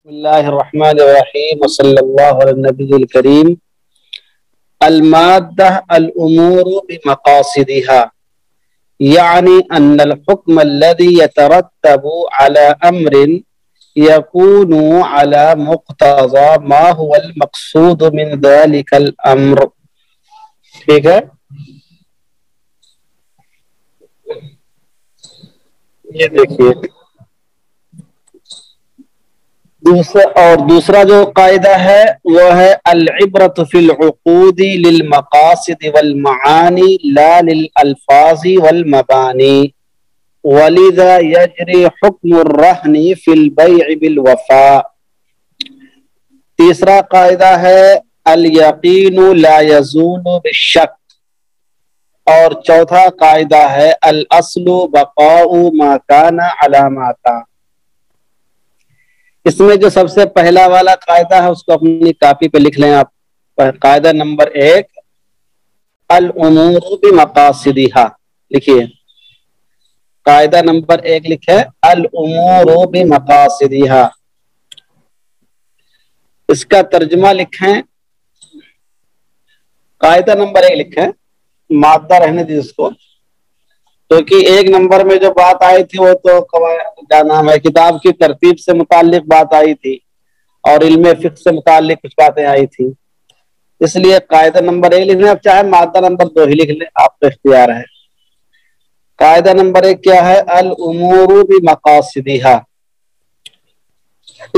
بسم الله الرحمن الرحيم وصلى الله على النبي الكريم. المادة الأمور بمقاصدها، يعني أن الحكم الذي يترتب على أمر يكون على مقتضى ما هو المقصود من ذلك الأمر. ٹھیک ہے، یہ دیکھیے دوسرا جو قاعدہ ہے وہ ہے العبرۃ فی العقود للمقاصد والمعانی لا للالفاظ والمبانی ولذا یجری حکم الرہن فی البیع بالوفاء. تیسرا قاعدہ ہے الیقین لا یزول بالشک، اور چوتھا قاعدہ ہے الاصل بقاء ما کان علی ما کان. اس میں جو سب سے پہلا والا قاعدہ ہے اس کو اپنی کاپی پہ لکھ لیں آپ. قاعدہ نمبر 1 الامور بمقاصدها، لکھیے قاعدہ نمبر 1 لکھے الامور بمقاصدها. اس کا ترجمہ لکھیں، قاعدہ نمبر 1 لکھیں، مادہ رہنے دی اس کو، کیونکہ 1 نمبر میں جو بات آئی تھی وہ تو کیا نام ہے کتاب کی ترتیب سے متعلق بات آئی تھی اور علم فقہ سے متعلق کچھ باتیں آئی تھی، اس لیے قاعدہ نمبر 1 لکھ لیں. اب چاہے مادہ نمبر 2 ہی لکھ لیں، آپ کا اختیار ہے. قاعدہ نمبر 1 کیا ہے؟ الامور بمقاصدها.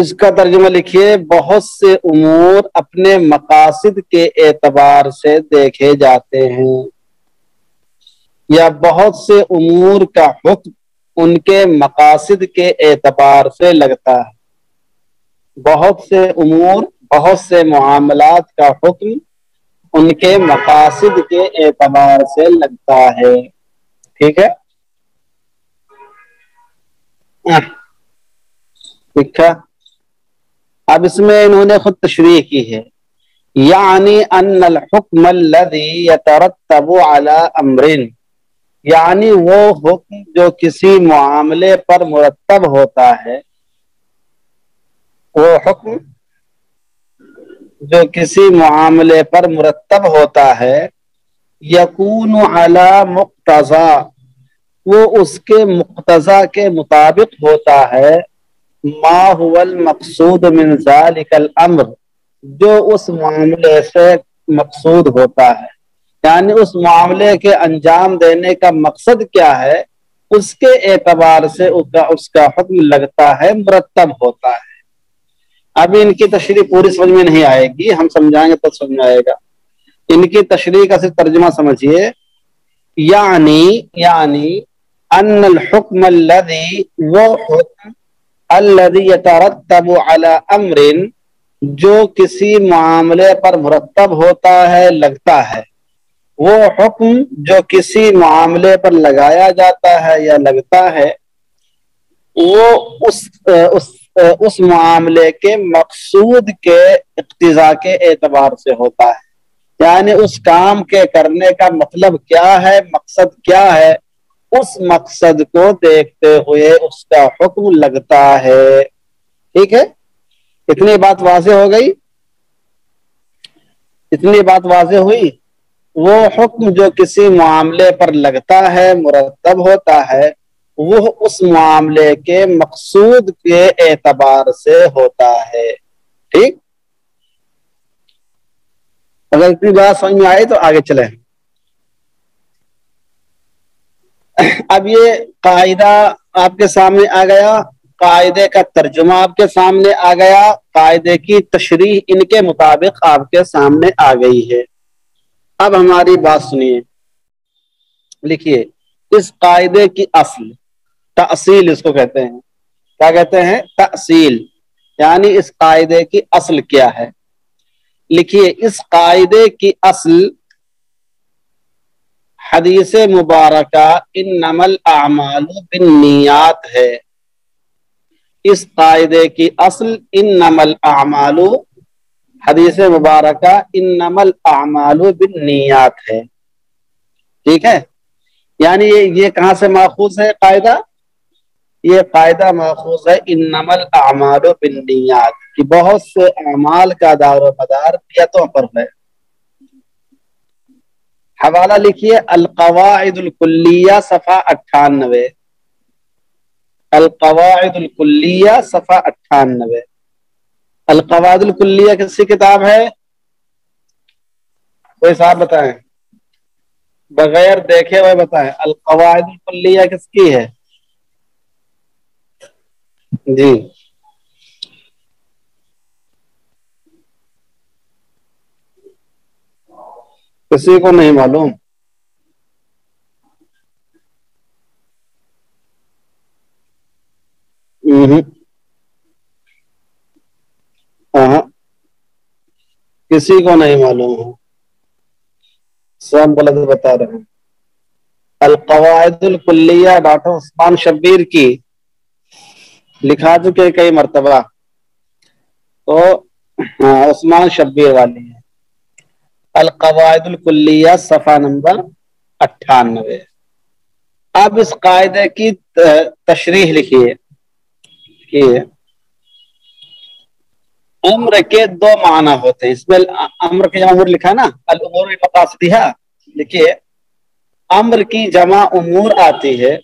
اس کا ترجمہ لکھیے بہت سے امور اپنے مقاصد کے اعتبار سے دیکھے جاتے ہیں، یا بہت سے امور کا حکم ان کے مقاصد کے اعتبار سے لگتا ہے. بہت سے امور، بہت سے معاملات کا حکم ان کے مقاصد کے اعتبار سے لگتا ہے. ٹھیک ہے، لکھا. اب اس میں انہوں نے خود تشریح کی ہے، یعنی ان الحکم الذی یترتب علی امر، یعنی وہ حکم جو کسی معاملے پر مرتب ہوتا ہے، وہ حکم جو کسی معاملے پر مرتب ہوتا ہے، یکون علی مقتضی، وہ اس کے مقتضی کے مطابق ہوتا ہے، ما هو المقصود من ذلك الامر، جو اس معاملے سے مقصود ہوتا ہے، یعنی اس معاملے کے انجام دینے کا مقصد کیا ہے اس کے اعتبار سے اس کا حکم لگتا ہے، مرتب ہوتا ہے. ابھی ان کی تشریح پوری سمجھ میں نہیں آئے گی، ہم سمجھائیں گے تو سمجھ میں آئے گا. ان کی تشریح کا صرف ترجمہ سمجھیے، یعنی ان الحکم الذی، وہ حکم الذی یترتب علی امر، جو کسی معاملے پر مرتب ہوتا ہے، لگتا ہے، وہ حکم جو کسی معاملے پر لگایا جاتا ہے یا لگتا ہے، وہ اس معاملے کے مقصود کے اقتضاء کے اعتبار سے ہوتا ہے. یعنی اس کام کے کرنے کا مطلب کیا ہے، مقصد کیا ہے، اس مقصد کو دیکھتے ہوئے اس کا حکم لگتا ہے. ٹھیک ہے، اتنی بات واضح ہو گئی، اتنی بات واضح ہوئی. وہ حکم جو کسی معاملے پر لگتا ہے، مرتب ہوتا ہے، وہ اس معاملے کے مقصود کے اعتبار سے ہوتا ہے. ٹھیک، اگر اتنی بات سمجھ میں آئی تو آگے چلیں. اب یہ قاعدہ آپ کے سامنے آ گیا، قاعدے کا ترجمہ آپ کے سامنے آ گیا، قاعدے کی تشریح ان کے مطابق آپ کے سامنے آ گئی ہے. اب ہماری بات سنیے، لکھیے اس قاعدے کی اصل، تاصیل اس کو کہتے ہیں. کیا کہتے ہیں؟ تاصیل، یعنی اس قاعدے کی اصل کیا ہے. لکھیے اس قاعدے کی اصل حدیث مبارکہ انما الاعمال بالنیات ہے. اس قاعدے کی اصل انما الاعمال، حدیث مبارکہ انما الاعمال بالنیات ہے. ٹھیک ہے، یعنی یہ کہاں سے ماخوذ ہے قاعدہ؟ یہ قاعدہ ماخوذ ہے انما الاعمال بالنیات کہ بہت سے اعمال کا دار و مدار نیتوں پر ہے. حوالہ لکھیے القواعد الکلیہ صفحہ 98. القواعد الکلیہ صفحہ 98. القواعد الکلیہ کس کی کتاب ہے؟ کوئی صاحب بتائیں، بغیر دیکھے ہوئے بتائیں. القواعد الکلیہ کس کی ہے؟ جی کسی کو نہیں معلوم؟ ہاں کسی کو نہیں معلوم ہے. سب غلط بتا رہے ہیں. القواعد الکلیہ ڈاکٹر عثمان شبیر کی لکھا چکے کئی مرتبہ. تو عثمان شبیر والی ہے. القواعد الکلیہ صفحہ نمبر 98. اب اس قاعدے کی تشریح لکھیے کہ امر کے دو معنی ہوتے ہیں. اس میں امر کے جمع امور لکھا ہے نا، الامور المقاصدیہ. لکھیے امر کی جمع امور آتی ہے.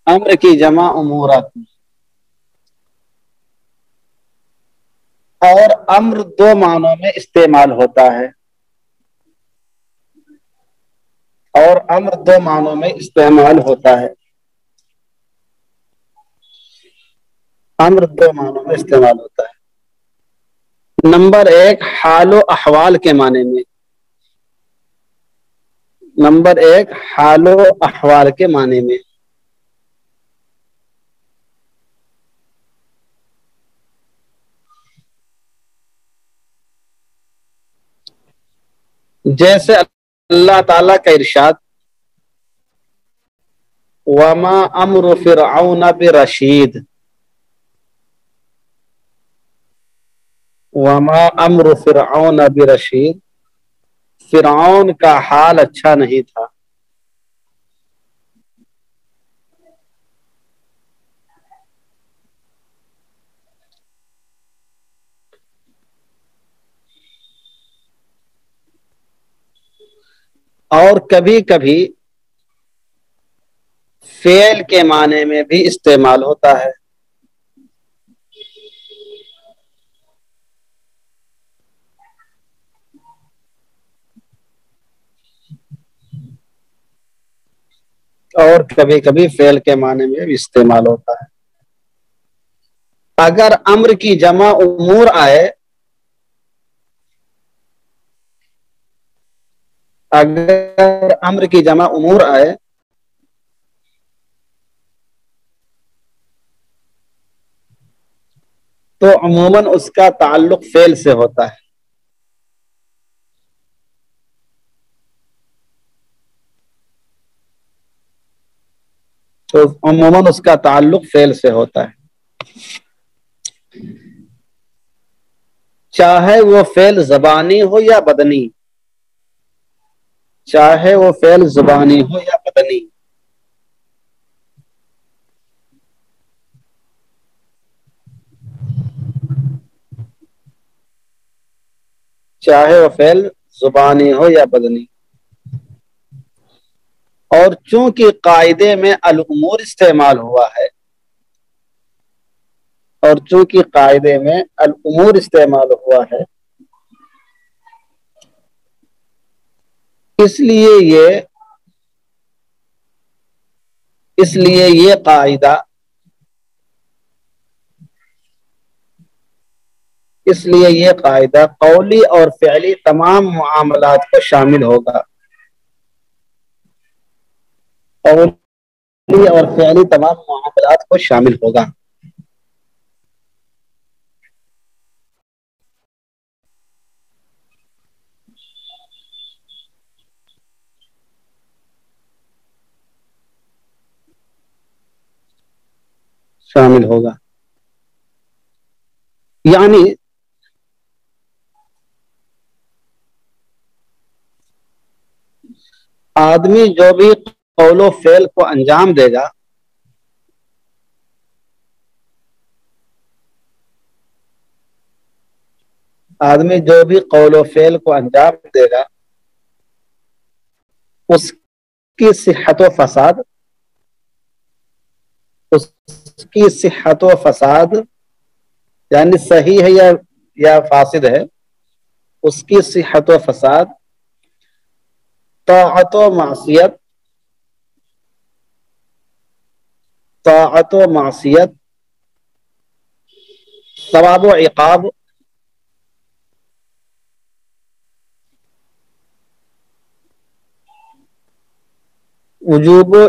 امر کی جمع امور آتی ہے. اور امر دو معنوں میں استعمال ہوتا ہے. اور امر دو معنوں میں استعمال ہوتا ہے. امر دو معنوں میں استعمال ہوتا ہے. نمبر ایک حال و احوال کے معنی میں. نمبر ایک حال و احوال کے معنی میں. جیسے اللہ تعالی کا ارشاد وما امر فرعون برشید. وما امر فرعون برشید. فرعون کا حال اچھا نہیں تھا. اور کبھی کبھی فعل کے معنی میں بھی استعمال ہوتا ہے. اور کبھی کبھی فعل کے معنی میں بھی استعمال ہوتا ہے. اگر امر کی جمع امور آئے، اگر امر کی جمع امور آئے تو عموماً اس کا تعلق فعل سے ہوتا ہے. تو عموماً اس کا تعلق فعل سے ہوتا ہے. چاہے وہ فعل زبانی ہو یا بدنی. چاہے وہ فعل زبانی ہو یا بدنی. چاہے وہ فعل زبانی ہو یا بدنی. اور چونکہ قاعدے میں الامور استعمال ہوا ہے، اور چونکہ قاعدے میں الامور استعمال ہوا ہے، اس لیے یہ قاعدہ قولی اور فعلی تمام معاملات کو شامل ہوگا. قولی اور فعلی تمام معاملات کو شامل ہوگا. شامل ہوگا. یعنی آدمی جو بھی قول و فعل کو انجام دے گا آدمی جو بھی قول و فعل کو انجام دے گا اس کی صحت و فساد یعنی صحیح ہے یا فاسد ہے، اس کی صحت و فساد طاعت و معصیت ثواب و عقاب وجوب و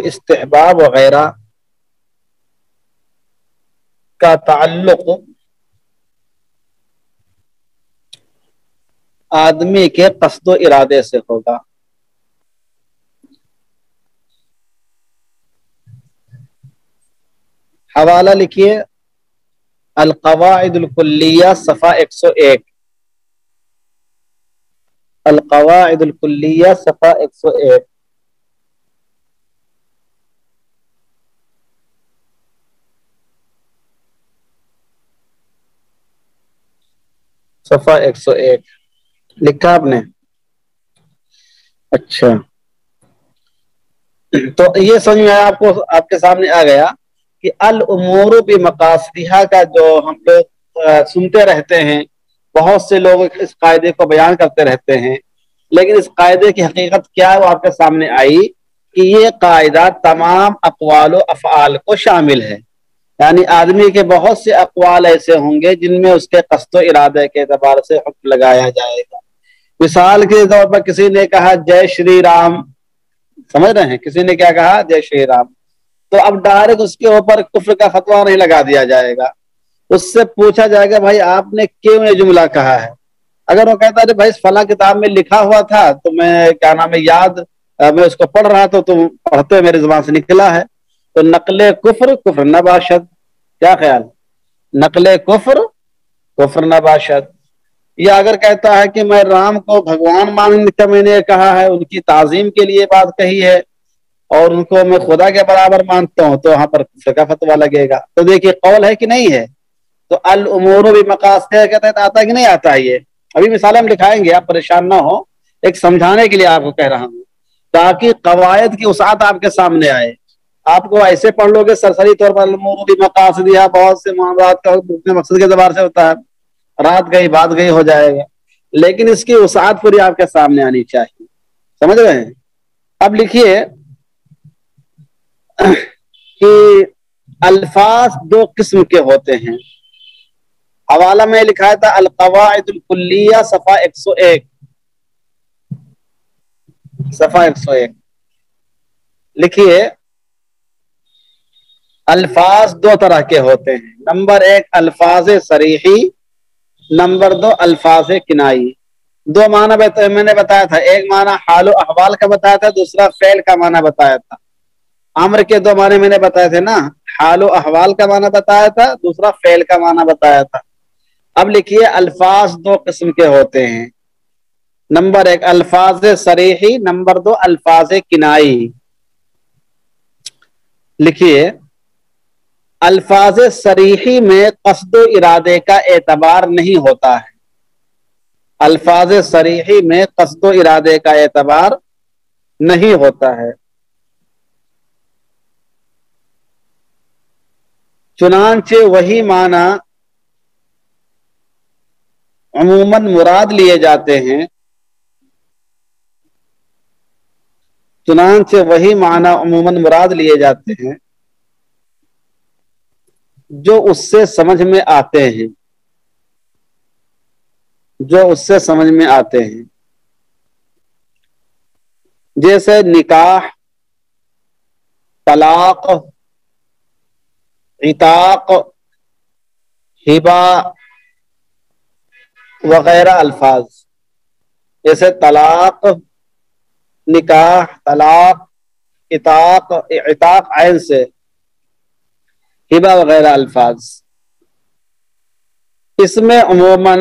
استحباب وغیرہ کا تعلق آدمی کے قصد و ارادے سے ہوگا۔ حوالہ لکھیے القواعد الکلیہ صفحہ 101، القواعد الکلیہ صفحہ 101۔ صفحہ 101 لکھا آپ نے؟ اچھا، تو یہ سمجھ میں آپ کو، آپ کے سامنے آ گیا کہ الامور بمقاصدها کا جو ہم لوگ سنتے رہتے ہیں، بہت سے لوگ اس قاعدے کو بیان کرتے رہتے ہیں، لیکن اس قاعدے کی حقیقت کیا ہے وہ آپ کے سامنے آئی کہ یہ قاعدہ تمام اقوال و افعال کو شامل ہے، یعنی آدمی کے بہت سے اقوال ایسے ہوں گے جن میں اس کے قصد و ارادے کے اعتبار سے حکم لگایا جائے گا۔ مثال کے طور پر کسی نے کہا جے شری رام، سمجھ رہے ہیں، کسی نے کیا کہا؟ جے شری رام، تو اب ڈائریکٹ اس کے اوپر کفر کا فتویٰ نہیں لگا دیا جائے گا، اس سے پوچھا جائے گا بھائی آپ نے کیوں یہ جملہ کہا ہے؟ اگر وہ کہتا ہے بھائی فلاں کتاب میں لکھا ہوا تھا تو میں کیا نام ہے یاد میں اس کو پڑھ رہا تھا تو پڑھتے میری زبان سے نکلا ہے، تو نقل کفر نہ باشد، کیا خیال؟ نقل کفر نہ باشد۔ یا اگر کہتا ہے کہ میں رام کو بھگوان مان کر میں نے کہا ہے، ان کی تعظیم کے لیے بات کہی ہے اور ان کو میں خدا کے برابر مانتا ہوں، تو وہاں پر کفر کا فتویٰ لگے گا۔ تو دیکھیے قول ہے کہ نہیں ہے؟ تو الامور بمقاصدها کے تحت آتا ہے کہ نہیں آتا ہے؟ یہ ابھی مثال ہم دکھائیں گے، آپ پریشان نہ ہو، ایک سمجھانے کے لیے آپ کو کہہ رہا ہوں تاکہ قواعد کی وسعت آپ کے سامنے آئے۔ آپ کو ایسے پڑھ لو گے سرسری طور پر الامور بمقاصدها، بہت سے معاملات کا اپنے مقصد کے اعتبار سے ہوتا ہے، رات گئی بات گئی ہو جائے گا، لیکن اس کی وسعت پوری آپ کے سامنے آنی چاہیے، سمجھ رہے ہیں؟ اب لکھیے کہ الفاظ دو قسم کے ہوتے ہیں، حوالہ میں لکھا تھا القواعد الکلیہ صفحہ 101، صفحہ 101 لکھیے الفاظ دو طرح کے ہوتے ہیں، نمبر ایک الفاظ صریحی، نمبر دو الفاظ کنائی۔ دو معنی میں نے بتایا تھا، ایک معنی حال و احوال کا بتایا تھا، دوسرا فعل کا معنی بتایا تھا۔ امر کے دو معنی میں نے بتایا تھے نا، حال و احوال کا معنی بتایا تھا، دوسرا فعل کا معنی بتایا تھا۔ اب لکھیے الفاظ دو قسم کے ہوتے ہیں، نمبر ایک الفاظ صریحی، نمبر دو الفاظ کنائی۔ لکھیے الفاظ صریحی میں قصد و ارادے کا اعتبار نہیں ہوتا ہے، الفاظ صریحی میں قصد و ارادے کا اعتبار نہیں ہوتا ہے، چنانچہ وہی معنی عموماً مراد لیے جاتے ہیں، چنانچہ وہی معنی عموماً مراد لیے جاتے ہیں جو اس سے سمجھ میں آتے ہیں، جو اس سے سمجھ میں آتے ہیں، جیسے نکاح، طلاق، عتاق، ہبہ وغیرہ الفاظ، جیسے طلاق، نکاح، طلاق، عتاق عین سے، ہبہ وغیرہ الفاظ، اس میں عموماً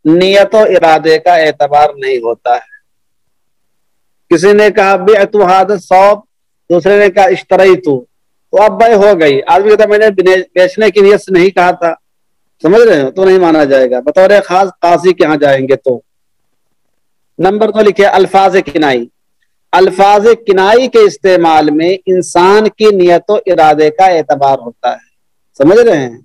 نیت و ارادے کا اعتبار نہیں ہوتا ہے. کسی نے کہا بعت ھذا الثوب، دوسرے نے کہا اشتریت، تو اب بے ہو گئی. آدمی کہتا میں نے بیچنے کی نیت سے نہیں کہا تھا، سمجھ رہے ہو، تو نہیں مانا جائے گا. بطور خاص قاضی کے ہاں جائیں گے تو. نمبر 2 لکھے الفاظ کنائی. الفاظ کنائی کے استعمال میں انسان کی نیت و ارادے کا اعتبار ہوتا ہے. سمجھ رہے ہیں؟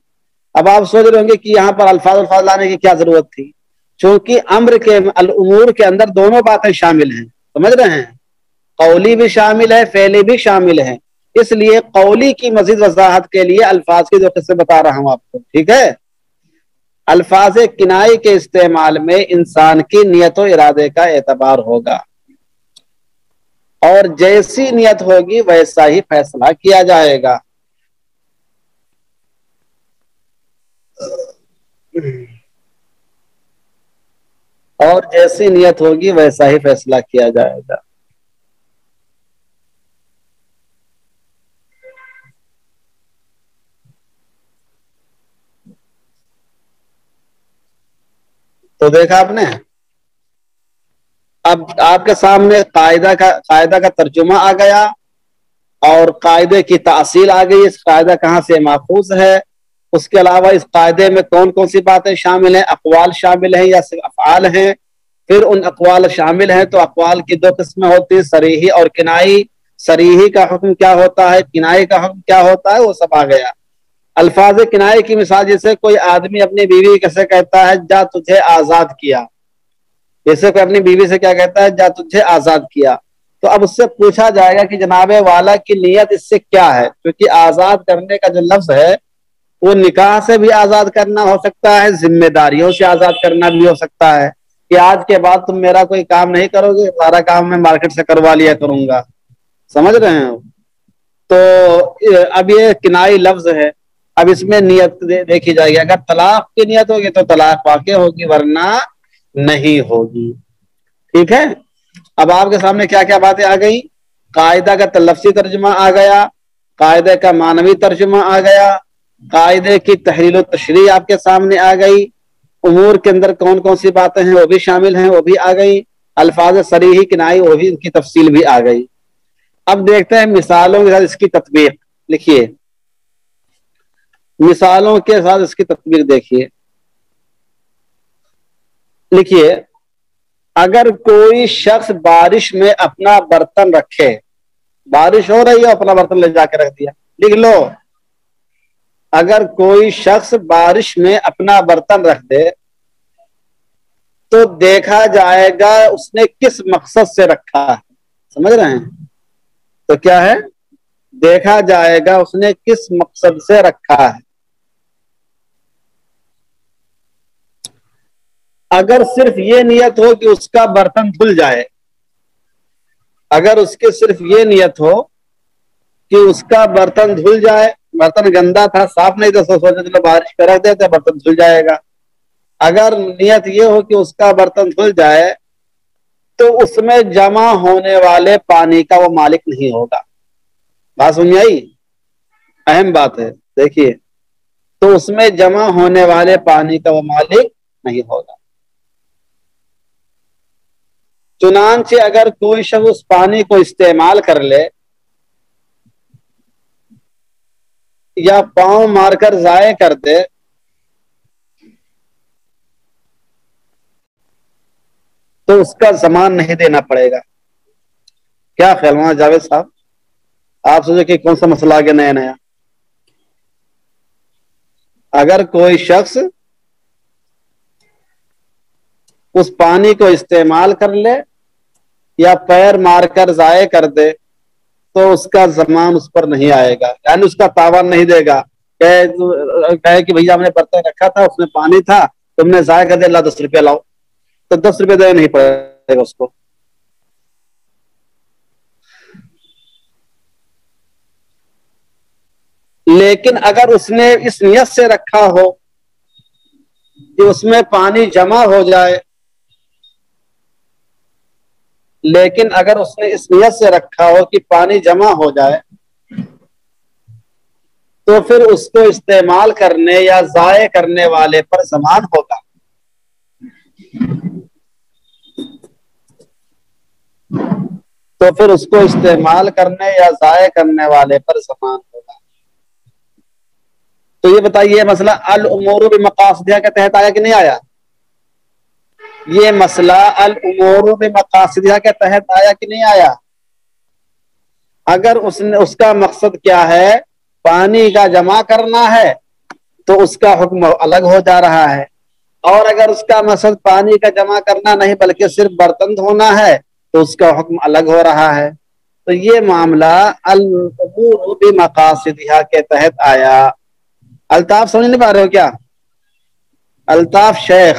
اب آپ سوچ رہے ہوں گے کہ یہاں پر الفاظ لانے کی کیا ضرورت تھی؟ چونکہ امر کے الامور کے اندر دونوں باتیں شامل ہیں. سمجھ رہے ہیں؟ قولی بھی شامل ہے، فعلی بھی شامل ہے. اس لیے قولی کی مزید وضاحت کے لیے الفاظ کے جو قصے بتا رہا ہوں آپ کو. ٹھیک ہے؟ الفاظ کنائی کے استعمال میں انسان کی نیت و ارادے کا اعتبار ہوگا، اور جیسی نیت ہوگی ویسا ہی فیصلہ کیا جائے گا. اور جیسی نیت ہوگی ویسا ہی فیصلہ کیا جائے گا. تو دیکھا آپ نے. اب آپ کے سامنے قاعدہ کا ترجمہ آ گیا، اور قاعدے کی تاصیل آ گئی. اس قاعدہ کہاں سے ماخوذ ہے، اس کے علاوہ اس قاعدے میں کون کون سی باتیں شامل ہیں، اقوال شامل ہیں یا صرف افعال ہیں. پھر ان اقوال شامل ہیں تو اقوال کی 2 قسمیں ہوتی ہیں، صریحی اور کنائی. صریحی کا حکم کیا ہوتا ہے، کنائی کا حکم کیا ہوتا ہے، وہ سب آ گیا. الفاظ کنائی کی مثال جیسے کوئی آدمی اپنی بیوی کیسے کہتا ہے جا تجھے آزاد کیا. جیسے کوئی اپنی بیوی سے کیا کہتا ہے جا تجھے آزاد کیا. تو اب اس سے پوچھا جائے گا کہ جناب والا کی نیت اس سے کیا ہے، کیونکہ آزاد کرنے کا جو لفظ ہے وہ نکاح سے بھی آزاد کرنا ہو سکتا ہے، ذمہ داریوں سے آزاد کرنا بھی ہو سکتا ہے کہ آج کے بعد تم میرا کوئی کام نہیں کرو گے، سارا کام میں مارکیٹ سے کروا لیا کروں گا. سمجھ رہے ہیں؟ تو اب یہ کنائی لفظ ہے. اب اس میں نیت دیکھی جائے گی. اگر طلاق کی نیت ہوگی تو طلاق واقع ہوگی، ورنہ نہیں ہوگی. ٹھیک ہے؟ اب آپ کے سامنے کیا کیا باتیں آ گئی. قاعدہ کا لفظی ترجمہ آ گیا، قاعدے کا معنوی ترجمہ آ گیا، قاعدے کی تحلیل و تشریح آپ کے سامنے آ گئی، امور کے اندر کون کون سی باتیں ہیں وہ بھی شامل ہیں، وہ بھی آ گئی. الفاظ صریحی کنائی وہ بھی ان کی تفصیل بھی آ گئی. اب دیکھتے ہیں مثالوں کے ساتھ اس کی تطبیق. لکھیے مثالوں کے ساتھ اس کی تطبیق دیکھیے. لکھیے اگر کوئی شخص بارش میں اپنا برتن رکھے، بارش ہو رہی ہے اپنا برتن لے جا کے رکھ دیا. لکھ لو، اگر کوئی شخص بارش میں اپنا برتن رکھ دے تو دیکھا جائے گا اس نے کس مقصد سے رکھا ہے. سمجھ رہے ہیں؟ تو کیا ہے، دیکھا جائے گا اس نے کس مقصد سے رکھا ہے. اگر صرف یہ نیت ہو کہ اس کا برتن دھل جائے، اگر اس کی صرف یہ نیت ہو کہ اس کا برتن دھل جائے، برتن گندا تھا صاف نہیں تھا، سوچے چلو بارش کر رکھ دیتے برتن دھل جائے گا. اگر نیت یہ ہو کہ اس کا برتن دھل جائے تو اس میں جمع ہونے والے پانی کا وہ مالک نہیں ہوگا. بات سمجھ آئی؟ اہم بات ہے. دیکھیے تو اس میں جمع ہونے والے پانی کا وہ مالک نہیں ہوگا. چنانچہ اگر کوئی شخص اس پانی کو استعمال کر لے یا پاؤں مار کر ضائع کر دے تو اس کا ضمان نہیں دینا پڑے گا. کیا خیال مولانا جاوید صاحب؟ آپ سوچے کہ کون سا مسئلہ آگے نیا نیا. اگر کوئی شخص اس پانی کو استعمال کر لے یا پیر مار کر ضائع کر دے تو اس کا ضمان اس پر نہیں آئے گا، یعنی اس کا تاوان نہیں دے گا. کہے کہ بھیا ہم نے برتن رکھا تھا اس میں پانی تھا تم نے ضائع کر دیا، لا 10 روپیہ لاؤ، تو 10 روپیہ دینا نہیں پڑے گا اس کو. لیکن اگر اس نے اس نیت سے رکھا ہو کہ اس میں پانی جمع ہو جائے، لیکن اگر اس نے اس نیت سے رکھا ہو کہ پانی جمع ہو جائے تو پھر اس کو استعمال کرنے یا ضائع کرنے والے پر ضمان ہوگا. تو پھر اس کو استعمال کرنے یا ضائع کرنے والے پر ضمان ہوگا۔ تو یہ بتائیے مسئلہ الامور بمقاصدها کے تحت آیا کہ نہیں آیا؟ یہ مسئلہ الامور بمقاصدها کے تحت آیا کہ نہیں آیا؟ اگر اس کا مقصد کیا ہے، پانی کا جمع کرنا ہے، تو اس کا حکم الگ ہو جا رہا ہے، اور اگر اس کا مقصد پانی کا جمع کرنا نہیں بلکہ صرف برتن دھونا ہے تو اس کا حکم الگ ہو رہا ہے۔ تو یہ معاملہ الامور بمقاصدها کے تحت آیا۔ الطاف سمجھ نہیں پا رہے ہو کیا؟ الطاف شیخ،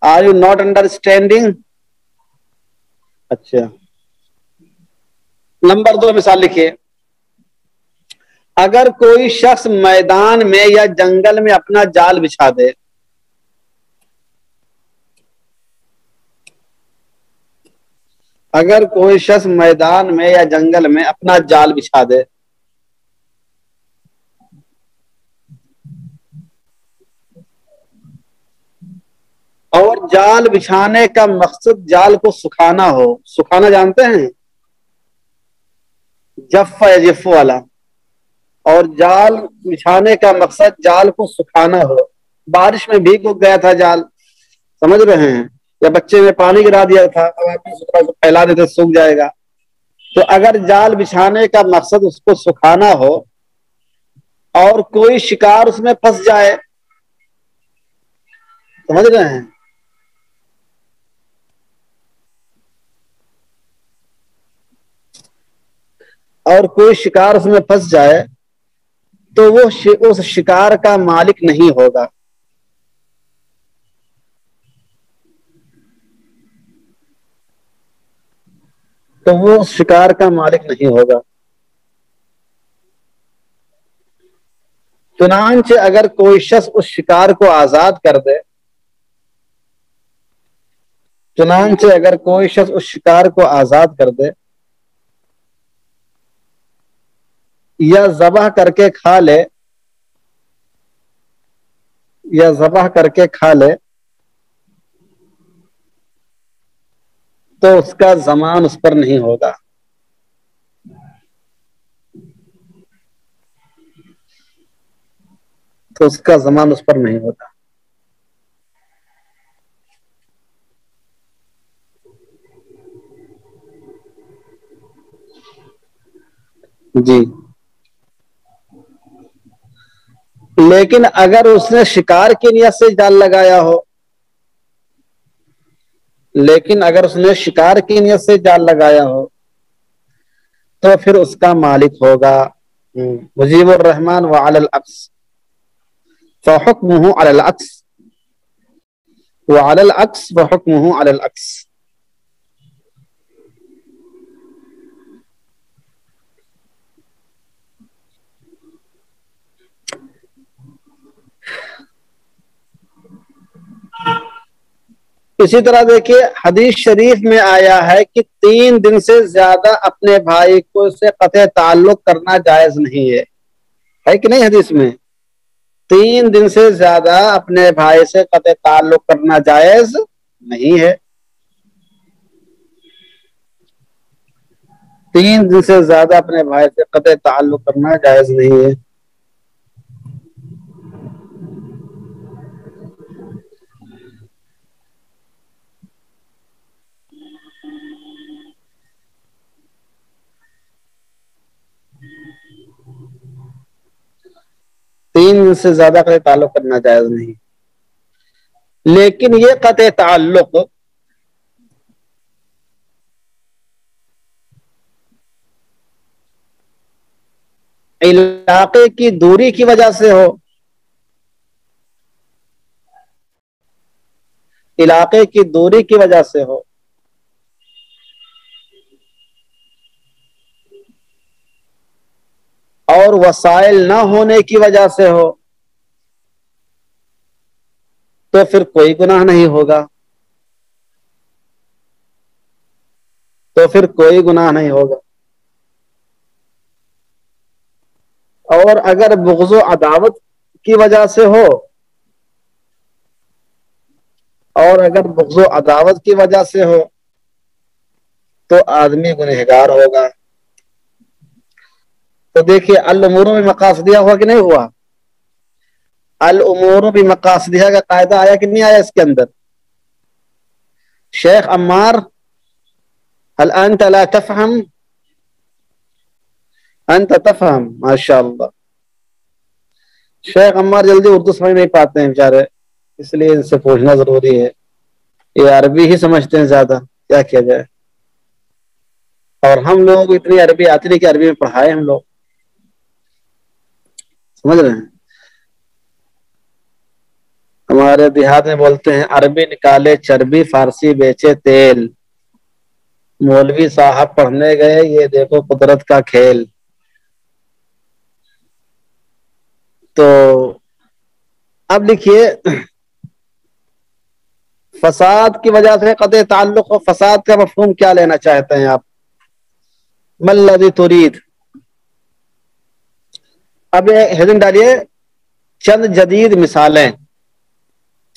آر یو ناٹ انڈرسٹینڈنگ؟ اچھا، نمبر 2 مثال لکھیے۔ اگر کوئی شخص میدان میں یا جنگل میں اپنا جال بچھا دے، اگر کوئی شخص میدان میں یا جنگل میں اپنا جال بچھا دے، اور جال بچھانے کا مقصد جال کو سکھانا ہو، سکھانا جانتے ہیں؟ جف یا جف والا، اور جال بچھانے کا مقصد جال کو سکھانا ہو، بارش میں بھیگ گیا تھا جال، سمجھ رہے ہیں، یا بچے نے پانی گرا دیا تھا، اب آپ پھیلا دیتے سوکھ جائے گا۔ تو اگر جال بچھانے کا مقصد اس کو سکھانا ہو اور کوئی شکار اس میں پھنس جائے، سمجھ رہے ہیں، اور کوئی شکار اس میں پھنس جائے تو وہ اس شکار کا مالک نہیں ہوگا۔ تو وہ اس شکار کا مالک نہیں ہوگا۔ چنانچہ اگر کوئی شخص اس شکار کو آزاد کر دے، چنانچہ اگر کوئی شخص اس شکار کو آزاد کر دے یا ذبح کر کے کھا لے، یا ذبح کر کے کھا لے، تو اس کا ضمان اس پر نہیں ہوگا۔ تو اس کا ضمان اس پر نہیں ہوتا۔ جی، لیکن اگر اس نے شکار کی نیت سے جال لگایا ہو، لیکن اگر اس نے شکار کی نیت سے جال لگایا ہو تو پھر اس کا مالک ہوگا۔ مجیب الرحمن وعلی العکس فحکمہ علی العکس، وعلی العکس فحکمہ علی العکس۔ اسی طرح دیکھیے حدیث شریف میں آیا ہے کہ 3 دن سے زیادہ اپنے بھائی کو سے قطع تعلق کرنا جائز نہیں ہے کہ نہیں؟ حدیث میں 3 دن سے زیادہ اپنے بھائی سے قطع تعلق کرنا جائز نہیں ہے۔ 3 دن سے زیادہ اپنے بھائی سے قطع تعلق کرنا جائز نہیں ہے۔ تین سے زیادہ قطع تعلق کرنا جائز نہیں، لیکن یہ قطع تعلق علاقے کی دوری کی وجہ سے ہو، علاقے کی دوری کی وجہ سے ہو، اور وسائل نہ ہونے کی وجہ سے ہو، تو پھر کوئی گناہ نہیں ہوگا، تو پھر کوئی گناہ نہیں ہوگا۔ اور اگر بغض و عداوت کی وجہ سے ہو اور اگر بغض و عداوت کی وجہ سے ہو تو آدمی گنہگار ہوگا. تو دیکھیے الامور بمقاصدہا ہوا کہ نہیں ہوا؟ الامور بمقاصدہا کا قاعدہ آیا کہ نہیں آیا اس کے اندر؟ شیخ عمار هل انت لا تفهم؟ انت تفهم ما شاء اللہ. شیخ عمار جلدی اردو سمجھ نہیں پاتے ہیں بیچارے، اس لیے ان سے پوچھنا ضروری ہے. یہ عربی ہی سمجھتے ہیں زیادہ، کیا کیا جائے. اور ہم لوگوں کو اتنی عربی آتی نہیں کہ عربی میں پڑھائے ہم لوگ، سمجھ رہے ہیں. ہمارے دیہات میں بولتے ہیں عربی نکالے چربی، فارسی بیچے تیل، مولوی صاحب پڑھنے گئے یہ دیکھو قدرت کا کھیل. تو اب لکھیے فساد کی وجہ سے قطع تعلق و فساد کا مفہوم کیا لینا چاہتے ہیں آپ؟ ما الذی ترید. اب ہیڈنگ ڈالیے چند جدید مثالیں.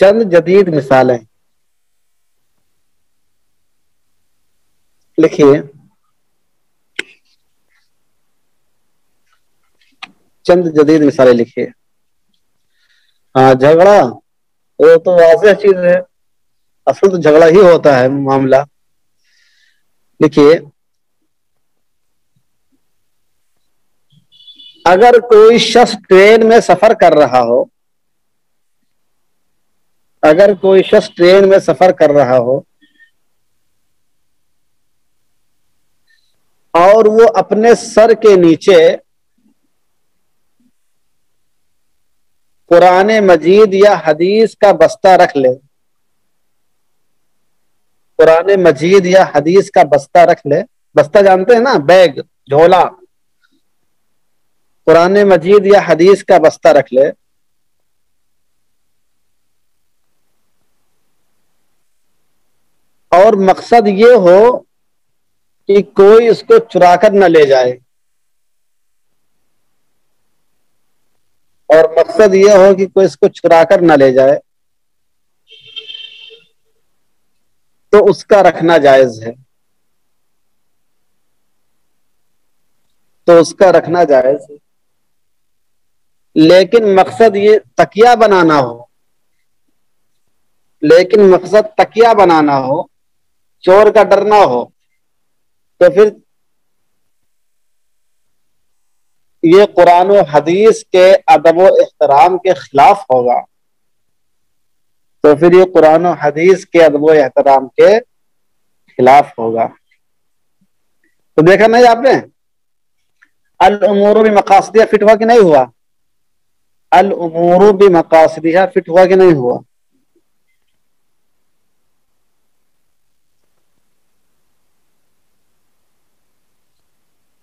چند جدید مثالیں لکھیے. چند جدید مثالیں لکھیے. ہاں جھگڑا، وہ تو واضح چیز ہے، اصل تو جھگڑا ہی ہوتا ہے معاملہ. دیکھیے اگر کوئی شخص ٹرین میں سفر کر رہا ہو، اگر کوئی شخص ٹرین میں سفر کر رہا ہو اور وہ اپنے سر کے نیچے قرآن مجید یا حدیث کا بستہ رکھ لے، قرآن مجید یا حدیث کا بستہ رکھ لے. بستہ جانتے ہیں نا، بیگ، جھولا. قرآن مجید یا حدیث کا بستہ رکھ لے اور مقصد یہ ہو کہ کوئی اس کو چرا کر نہ لے جائے، اور مقصد یہ ہو کہ کوئی اس کو چرا کر نہ لے جائے، تو اس کا رکھنا جائز ہے. تو اس کا رکھنا جائز ہے. لیکن مقصد یہ تکیہ بنانا ہو، لیکن مقصد تکیہ بنانا ہو، چور کا ڈر نہ ہو، تو پھر یہ قرآن و حدیث کے ادب و احترام کے خلاف ہوگا. تو پھر یہ قرآن و حدیث کے ادب و احترام کے خلاف ہوگا. تو دیکھا نہیں آپ نے الامور بمقاصدہا فٹ ہوا کہ نہیں ہوا؟ الامور بمقاصدہا فٹ ہوا کہ نہیں ہوا؟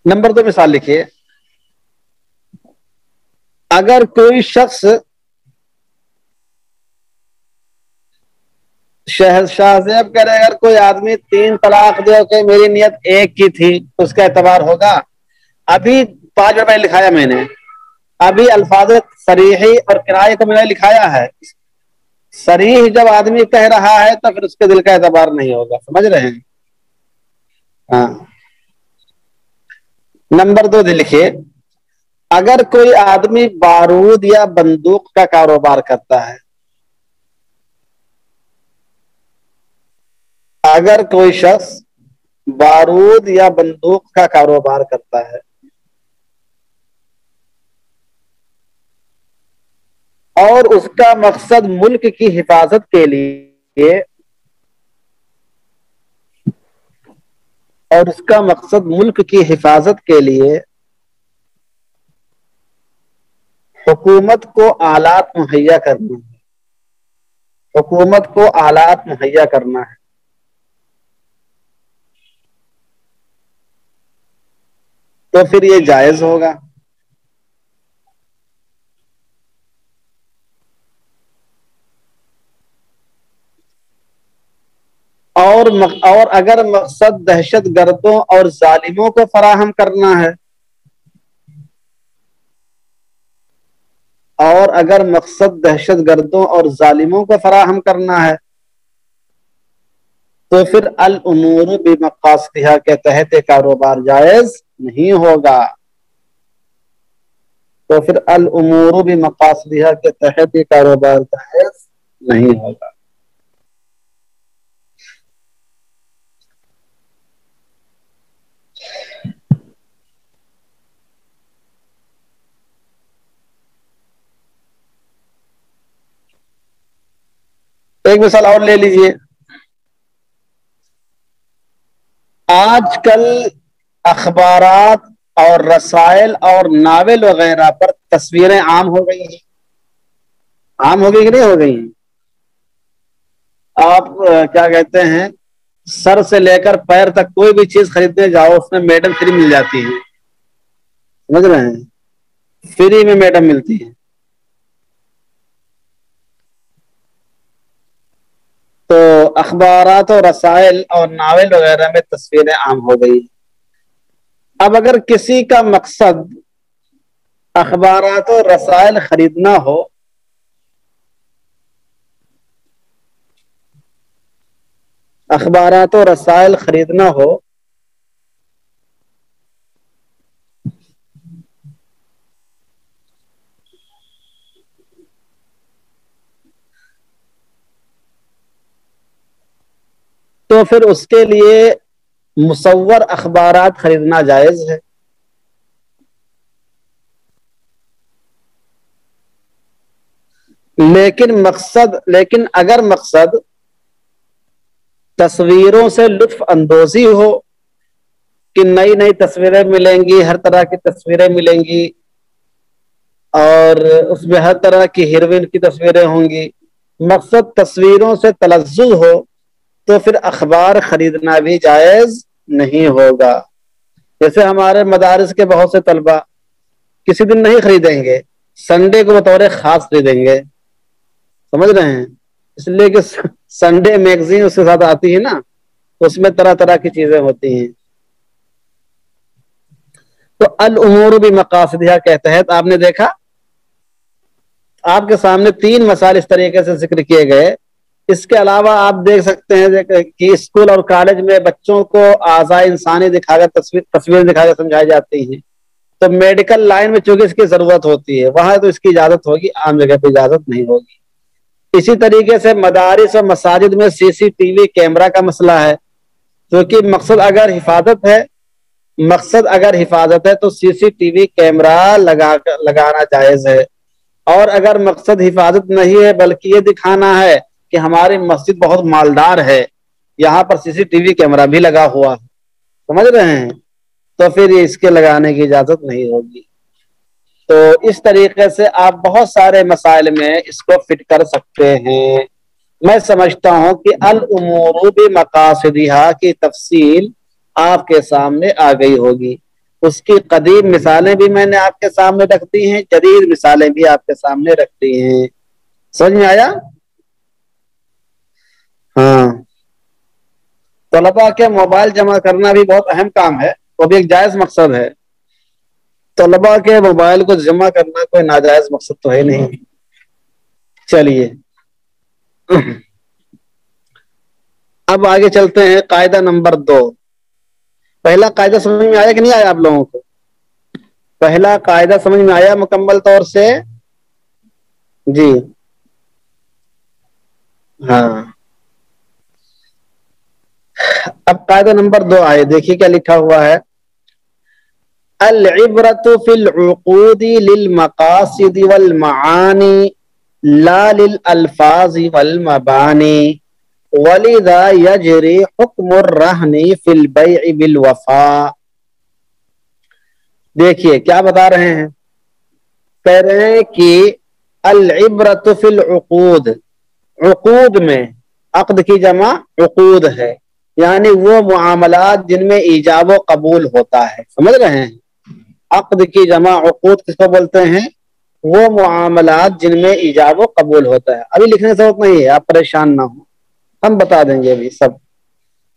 نمبر 2 مثال لکھیے. اگر کوئی شخص شاہ زیب کہہ رہے اگر کوئی آدمی 3 طلاق دے کہ میری نیت ایک کی تھی اس کا اعتبار ہوگا؟ ابھی 5 روپے لکھایا میں نے، ابھی الفاظ صریحی اور کنایہ کو میں نے لکھایا ہے. صریح جب آدمی کہہ رہا ہے تو پھر اس کے دل کا اعتبار نہیں ہوگا. سمجھ رہے ہیں؟ ہاں. نمبر 2 لکھیے. اگر کوئی آدمی بارود یا بندوق کا کاروبار کرتا ہے، اگر کوئی شخص بارود یا بندوق کا کاروبار کرتا ہے اور اس کا مقصد ملک کی حفاظت کے لیے اور اس کا مقصد ملک کی حفاظت کے لیے حکومت کو آلات مہیا کرنا ہے، حکومت کو آلات مہیا کرنا ہے، تو پھر یہ جائز ہوگا. اور اگر مقصد دہشت گردوں اور ظالموں کو فراہم کرنا ہے، اور اگر مقصد دہشت گردوں اور ظالموں کو فراہم کرنا ہے تو پھر الامور بمقاصدها کے تحت کاروبار جائز نہیں ہوگا. تو پھر الامور بمقاصدها کے تحت کاروبار جائز نہیں ہوگا. ایک مثال اور لے لیجئے. آج کل اخبارات اور رسائل اور ناول وغیرہ پر تصویریں عام ہو گئی ہیں. عام ہو گئی کہ نہیں ہو گئی ہیں؟ آپ کیا کہتے ہیں، سر سے لے کر پیر تک کوئی بھی چیز خریدنے جاؤ اس میں میڈم فری مل جاتی ہے. سمجھ رہے ہیں؟ فری میں میڈم ملتی ہے. تو اخبارات اور رسائل اور ناول وغیرہ میں تصویریں عام ہو گئی. اب اگر کسی کا مقصد اخبارات اور رسائل خریدنا ہو، اخبارات و رسائل خریدنا ہو تو پھر اس کے لیے مصور اخبارات خریدنا جائز ہے. لیکن اگر مقصد تصویروں سے لطف اندوزی ہو کہ نئی نئی تصویریں ملیں گی، ہر طرح کی تصویریں ملیں گی اور اس میں ہر طرح کی ہیروئن کی تصویریں ہوں گی، مقصد تصویروں سے تلذذ ہو، تو پھر اخبار خریدنا بھی جائز نہیں ہوگا. جیسے ہمارے مدارس کے بہت سے طلبہ کسی دن نہیں خریدیں گے، سنڈے کو بطور خاص خریدیں گے. سمجھ رہے ہیں؟ اس لیے کہ سنڈے میگزین اس کے ساتھ آتی ہے نا، اس میں طرح طرح کی چیزیں ہوتی ہیں. تو الامور بمقاصدها کے تحت آپ نے دیکھا، آپ کے سامنے 3 مسائل اس طریقے سے ذکر کیے گئے. اس کے علاوہ آپ دیکھ سکتے ہیں کہ اسکول اور کالج میں بچوں کو اعضاء انسانی دکھا کر تصویر دکھا کر سمجھائی جاتی ہیں. تو میڈیکل لائن میں چونکہ اس کی ضرورت ہوتی ہے، وہاں تو اس کی اجازت ہوگی، عام جگہ پہ اجازت نہیں ہوگی. اسی طریقے سے مدارس اور مساجد میں سی سی ٹی وی کیمرہ کا مسئلہ ہے، کیونکہ مقصد اگر حفاظت ہے تو سی سی ٹی وی کیمرہ لگانا جائز ہے. اور اگر مقصد حفاظت نہیں ہے بلکہ یہ دکھانا ہے کہ ہماری مسجد بہت مالدار ہے، یہاں پر سی سی ٹی وی کیمرہ بھی لگا ہوا ہے، سمجھ رہے ہیں، تو پھر اس کے لگانے کی اجازت نہیں ہوگی. تو اس طریقے سے آپ بہت سارے مسائل میں اس کو فٹ کر سکتے ہیں. میں سمجھتا ہوں کہ الامور بمقاصدها کی تفصیل آپ کے سامنے آ گئی ہوگی. اس کی قدیم مثالیں بھی میں نے آپ کے سامنے رکھ دی ہیں، جدید مثالیں بھی آپ کے سامنے رکھ دی ہیں. سمجھ میں آیا؟ ہاں. طلباء کے موبائل جمع کرنا بھی بہت اہم کام ہے، وہ بھی ایک جائز مقصد ہے. طلباء کے موبائل کو جمع کرنا کوئی ناجائز مقصد تو ہے نہیں. چلیے اب آگے چلتے ہیں. قاعدہ نمبر 2. پہلا قاعدہ سمجھ میں آیا کہ نہیں آیا آپ لوگوں کو؟ پہلا قاعدہ سمجھ میں آیا مکمل طور سے؟ جی ہاں. اب قاعدہ نمبر 2 آئے، دیکھیے کیا لکھا ہوا ہے. العبرۃ فی العقود للمقاصد والمعانی لا للالفاظ والمبانی ولذا یجری حکم الرہن فی البیع بالوفاء. دیکھیے کیا بتا رہے ہیں، کہہ رہے ہیں کہ العبرۃ فی العقود، عقود میں، عقد کی جمع عقود ہے، یعنی وہ معاملات جن میں ایجاب و قبول ہوتا ہے. سمجھ رہے ہیں؟ عقد کی جمع عقود کس کو بولتے ہیں؟ وہ معاملات جن میں ایجاب و قبول ہوتا ہے. ابھی لکھنے کی ضرورت نہیں ہے، آپ پریشان نہ ہوں، ہم بتا دیں گے ابھی سب.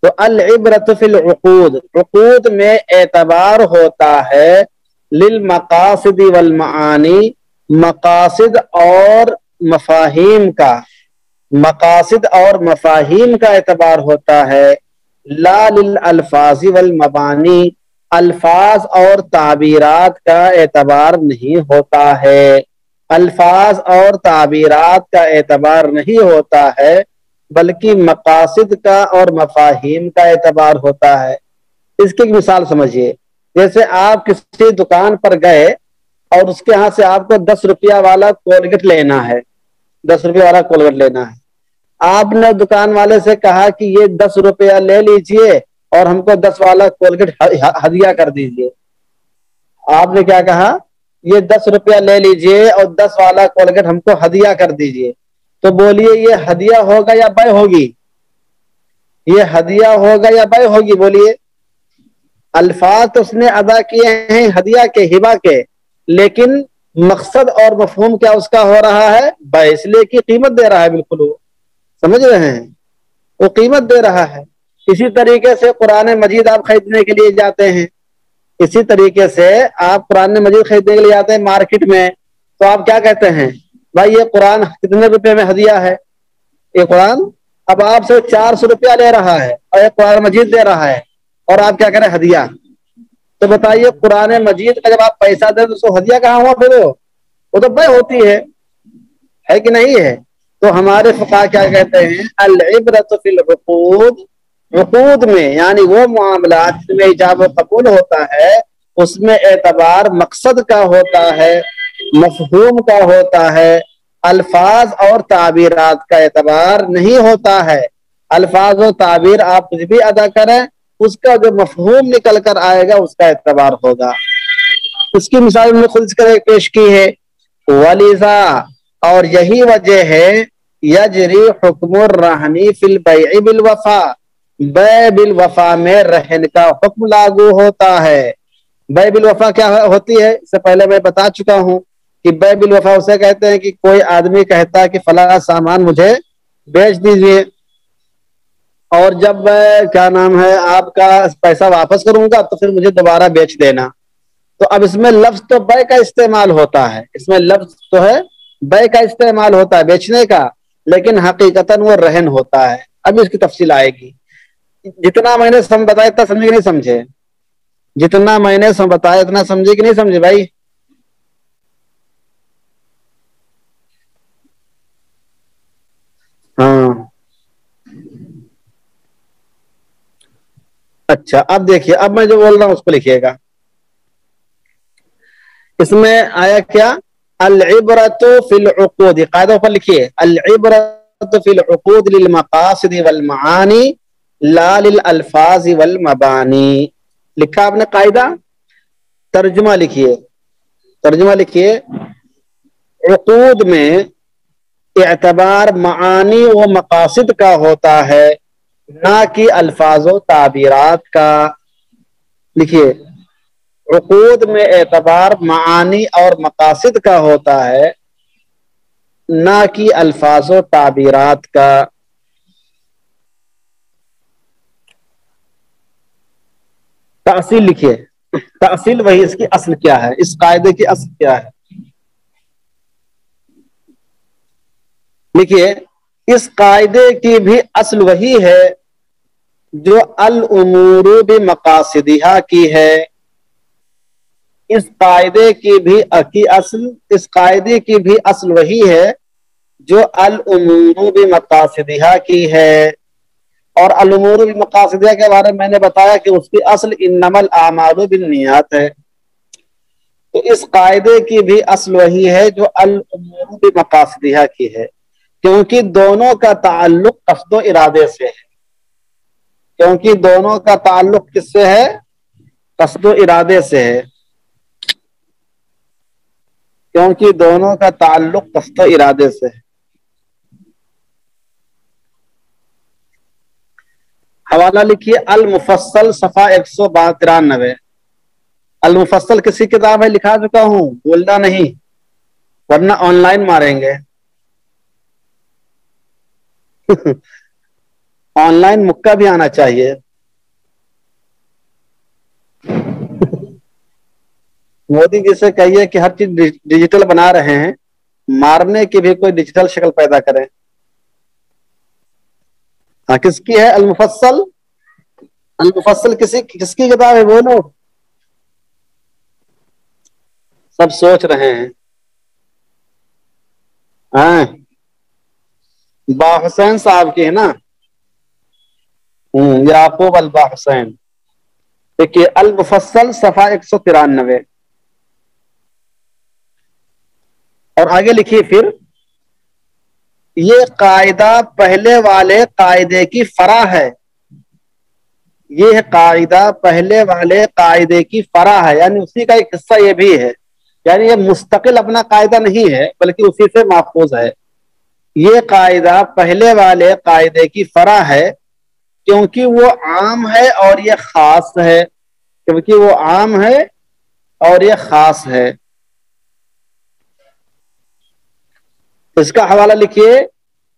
تو العبرۃ فی العقود، عقود میں اعتبار ہوتا ہے للمقاصد والمعانی، مقاصد اور مفاہیم کا، مقاصد اور مفاہیم کا اعتبار ہوتا ہے، لا للالفاظ والمبانی، الفاظ اور تعبیرات کا اعتبار نہیں ہوتا ہے، الفاظ اور تعبیرات کا اعتبار نہیں ہوتا ہے، بلکہ مقاصد کا اور مفاہیم کا اعتبار ہوتا ہے۔ اس کی ایک مثال سمجھیے، جیسے آپ کسی دکان پر گئے اور اس کے ہاں سے آپ کو 10 روپیہ والا کولگیٹ لینا ہے، 10 روپیہ والا کولگیٹ لینا ہے۔ آپ نے دکان والے سے کہا کہ یہ 10 روپیہ لے لیجئے اور ہم کو 10 والا کولگیٹ ہدیہ کر دیجئے۔ آپ نے کیا کہا؟ یہ 10 روپیہ لے لیجئے اور 10 والا کولگیٹ ہم کو ہدیہ کر دیجئے۔ تو بولیے یہ ہدیہ ہوگا یا بے ہوگی؟ یہ ہدیہ ہوگا یا بے ہوگی؟ بولیے۔ الفاظ تو اس نے ادا کیے ہیں ہدیہ کے، ہبہ کے، لیکن مقصد اور مفہوم کیا اس کا ہو رہا ہے؟ بے، اس لیے کہ قیمت دے رہا ہے، بالکل وہ سمجھ رہے ہیں، وہ قیمت دے رہا ہے۔ اسی طریقے سے قرآن مجید آپ خریدنے کے لیے جاتے ہیں، اسی طریقے سے آپ قرآن مجید خریدنے کے لیے جاتے ہیں مارکیٹ میں، تو آپ کیا کہتے ہیں؟ بھائی یہ قرآن کتنے روپے میں ہدیہ ہے؟ یہ قرآن اب آپ سے 400 روپیہ لے رہا ہے اور یہ قرآن مجید دے رہا ہے، اور آپ کیا کریں؟ ہدیہ۔ تو بتائیے قرآن مجید کا جب آپ پیسہ دیں تو اس کو ہدیہ کہاں ہوا؟ پھر وہ تو بے ہوتی ہے کہ نہیں ہے؟ تو ہمارے فقہا کیا کہتے ہیں؟ العبرۃ فی العقود، عقود میں یعنی وہ معاملات میں ایجاب و قبول ہوتا ہے، اس میں اعتبار مقصد کا ہوتا ہے، مفہوم کا ہوتا ہے، الفاظ اور تعبیرات کا اعتبار نہیں ہوتا ہے۔ الفاظ و تعبیر آپ کچھ بھی ادا کریں، اس کا جو مفہوم نکل کر آئے گا اس کا اعتبار ہوگا۔ اس کی مثال میں خود پیش کی ہے، ولیذا، اور یہی وجہ ہے، یجری حکم الرہنی فی البیع بالوفا، بے بالوفا میں رہن کا حکم لاگو ہوتا ہے۔ بے بالوفا کیا ہوتی ہے؟ اس سے پہلے میں بتا چکا ہوں کہ بے بالوفا اسے کہتے ہیں کہ کوئی آدمی کہتا ہے کہ فلاں سامان مجھے بیچ دیجئے، اور جب کیا نام ہے آپ کا پیسہ واپس کروں گا تو پھر مجھے دوبارہ بیچ دینا۔ تو اب اس میں لفظ تو بے کا استعمال ہوتا ہے، اس میں لفظ تو ہے بے کا استعمال ہوتا ہے، بیچنے کا، لیکن حقیقتاً وہ رہن ہوتا ہے۔ اب اس کی تفصیل آئے گی۔ جتنا میں نے بتایا اتنا سمجھے کہ نہیں سمجھے؟ جتنا میں نے بتایا اتنا سمجھے کہ نہیں سمجھے بھائی؟ ہاں اچھا، اب دیکھیے، اب میں جو بول رہا ہوں اس کو لکھیے گا۔ اس میں آیا کیا؟ العبرۃ فی العقود، قاعدہ پر لکھیے، العبرۃ فی العقود للمقاصد والمعانی لا للالفاظ والمبانی۔ لکھا آپ نے قاعدہ؟ ترجمہ لکھیے، ترجمہ لکھیے، عقود میں اعتبار معانی و مقاصد کا ہوتا ہے، نہ کہ الفاظ و تعبیرات کا۔ لکھیے، عقود میں اعتبار معانی اور مقاصد کا ہوتا ہے، نہ کہ الفاظ و تعبیرات کا۔ تأصیل لکھیے، تأصیل وہی، اس کی اصل کیا ہے، اس قاعدے کی اصل کیا ہے؟ لکھیے، اس قاعدے کی بھی اصل وہی ہے جو الامور بمقاصدہا کی ہے۔ اس قاعدے کی بھی اصل، اس قاعدے کی بھی اصل وہی ہے جو الامور بمقاصدہا کی ہے۔ اور الامور بمقاصدہا کے بارے میں نے بتایا کہ اس کی اصل انما الاعمال بالنیات ہے۔ تو اس قاعدے کی بھی اصل وہی ہے جو الامور بمقاصدہا کی ہے، کیونکہ دونوں کا تعلق قصد و ارادے سے ہے، کیونکہ دونوں کا تعلق کس سے ہے؟ قصد و ارادے سے ہے، کیونکہ دونوں کا تعلق قصد و ارادے سے ہے۔ حوالہ لکھیے، المفصل صفحہ 193۔ المفصل کسی کتاب ہے؟ لکھا چکا ہوں، بولنا نہیں ورنہ آن لائن ماریں گے۔ آن لائن مکہ بھی آنا چاہیے۔ مودی جی سے کہیے کہ ہر چیز ڈیجیٹل بنا رہے ہیں، مارنے کی بھی کوئی ڈیجیٹل شکل پیدا کریں۔ ہاں کس کی ہے المفصل؟ المفصل کس کی کتاب ہے بولو؟ سب سوچ رہے ہیں. ہاں با حسین صاحب کی ہے نا. یعقوب البا حسین. دیکھیے المفصل صفحہ 193. اور آگے لکھیے پھر یہ قاعدہ پہلے والے قاعدے کی فرع ہے. یہ قاعدہ پہلے والے قاعدے کی فرع ہے، یعنی اسی کا ایک حصہ یہ بھی ہے. یعنی یہ مستقل اپنا قاعدہ نہیں ہے بلکہ اسی سے ماخوذ ہے. یہ قاعدہ پہلے والے قاعدے کی فرع ہے کیونکہ وہ عام ہے اور یہ خاص ہے. کیونکہ وہ عام ہے اور یہ خاص ہے. اس کا حوالہ لکھیے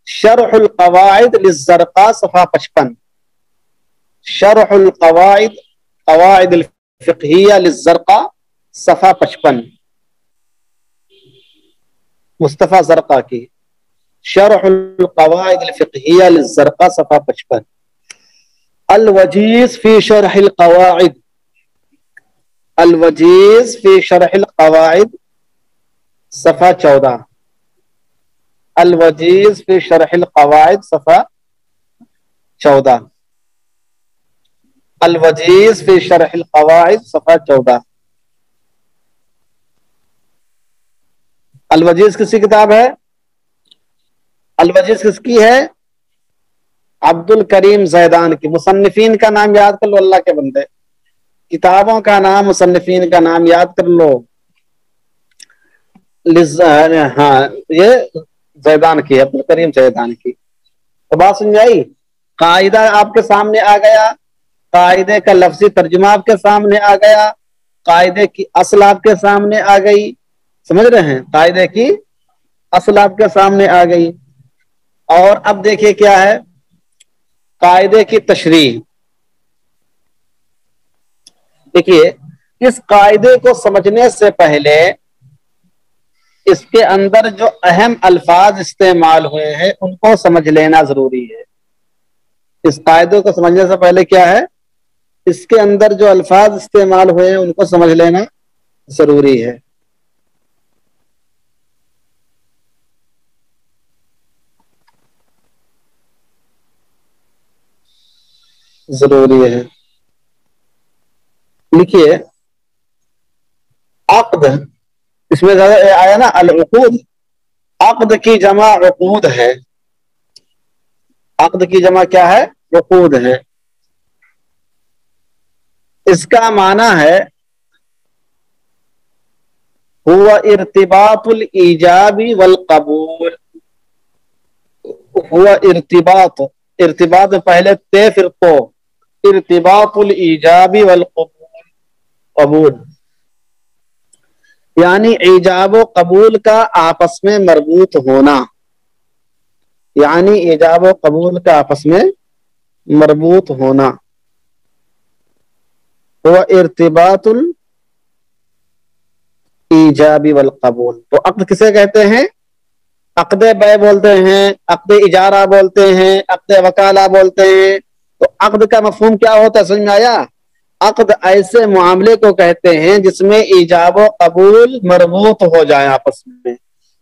شرح القواعد للزرقاء صفحہ 55. شرح القواعد قواعد الفقہیہ للزرقاء صفحہ 55. مصطفیٰ زرقاء کی شرح القواعد الفقہیہ للزرقاء صفحہ 55. الوجیز فی شرح القواعد. الوجیز فی شرح القواعد صفحہ 14. الوجیز فی شرح القواعد صفحہ 14. الوجیز فی شرح القواعد صفحہ 14. الوجیز کس کی کتاب ہے؟ الوجیز کس کی ہے؟ عبد الکریم زیدان کی. مصنفین کا نام یاد کر لو اللہ کے بندے. کتابوں کا نام مصنفین کا نام یاد کر لو. ہاں یہ زیدان کی ہے، عبد الکریم زیدان کی. تو بات سمجھ آئی؟ قاعدہ آپ کے سامنے آ گیا، قاعدے کا لفظی ترجمہ آپ کے سامنے آ گیا، قاعدے کی اصل آپ کے سامنے آ گئی. سمجھ رہے ہیں؟ قاعدے کی اصل آپ کے سامنے آ گئی. اور اب دیکھیے کیا ہے قاعدے کی تشریح. دیکھیے اس قاعدے کو سمجھنے سے پہلے اس کے اندر جو اہم الفاظ استعمال ہوئے ہیں ان کو سمجھ لینا ضروری ہے. اس قاعدے کو سمجھنے سے پہلے کیا ہے اس کے اندر جو الفاظ استعمال ہوئے ہیں ان کو سمجھ لینا ضروری ہے. ضروری ہے. لکھیے عقد، اس میں زیادہ آیا نا العقود. عقد کی جمع عقود ہے. عقد کی جمع کیا ہے؟ عقود ہے. اس کا معنی ہے هو ارتباط الایجاب والقبول. هو ارتباط پہلے تے پھر تو، ارتباط الایجاب والقبول یعنی ایجاب و قبول کا آپس میں مربوط ہونا. یعنی ایجاب و قبول کا آپس میں مربوط ہونا. وہ ارتباط الایجاب والقبول. تو عقد کسے کہتے ہیں؟ عقد بے بولتے ہیں، عقد اجارہ بولتے ہیں، عقد وکالہ بولتے ہیں. تو عقد کا مفہوم کیا ہوتا ہے سمجھ میں آیا؟ عقد ایسے معاملے کو کہتے ہیں جس میں ایجاب و قبول مربوط ہو جائے آپس میں.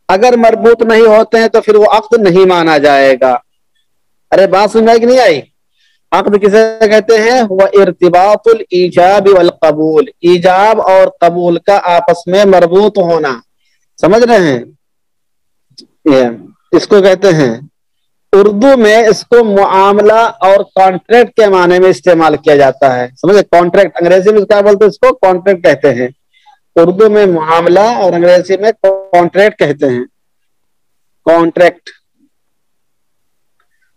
اگر مربوط نہیں ہوتے ہیں تو پھر وہ عقد نہیں مانا جائے گا. ارے بات سمجھ آئی کہ نہیں آئی؟ عقد کسے کہتے ہیں؟ وہ ارتباط الایجاب والقبول، ایجاب اور قبول کا آپس میں مربوط ہونا. سمجھ رہے ہیں؟ اس کو کہتے ہیں اردو میں اس کو معاملہ اور کانٹریکٹ کے معنی میں استعمال کیا جاتا ہے. سمجھے؟ کانٹریکٹ انگریزی میں کیا بولتے ہیں؟ اس کو کانٹریکٹ کہتے ہیں. اردو میں معاملہ اور انگریزی میں کانٹریکٹ کہتے ہیں. کانٹریکٹ.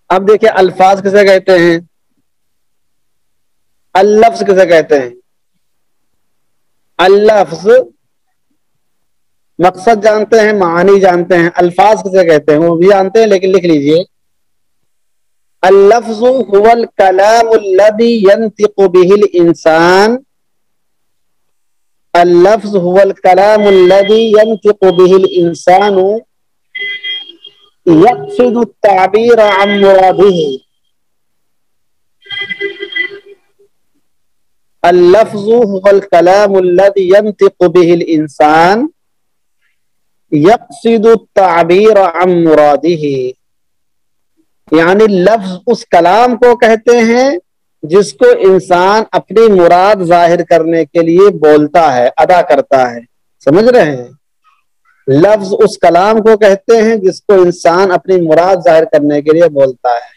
اب دیکھیں الفاظ کسے کہتے ہیں؟ اللفظ کسے کہتے ہیں؟ اللفظ مقصد جانتے ہیں، معانی جانتے ہیں. الفاظ کسے کہتے ہیں وہ بھی جانتے ہیں لیکن لکھ لیجئے اللفظ هو الكلام الذي ينطق به الانسان. اللفظ هو الكلام الذي ينطق به الانسان يقصد التعبير عن مراده. اللفظ هو الكلام الذي ينطق به الإنسان يقصد التعبير عن مراده، یعنی لفظ اس کلام کو کہتے ہیں جس کو انسان اپنی مراد ظاہر کرنے کے لیے بولتا ہے، ادا کرتا ہے. سمجھ رہے ہیں؟ لفظ اس کلام کو کہتے ہیں جس کو انسان اپنی مراد ظاہر کرنے کے لیے بولتا ہے.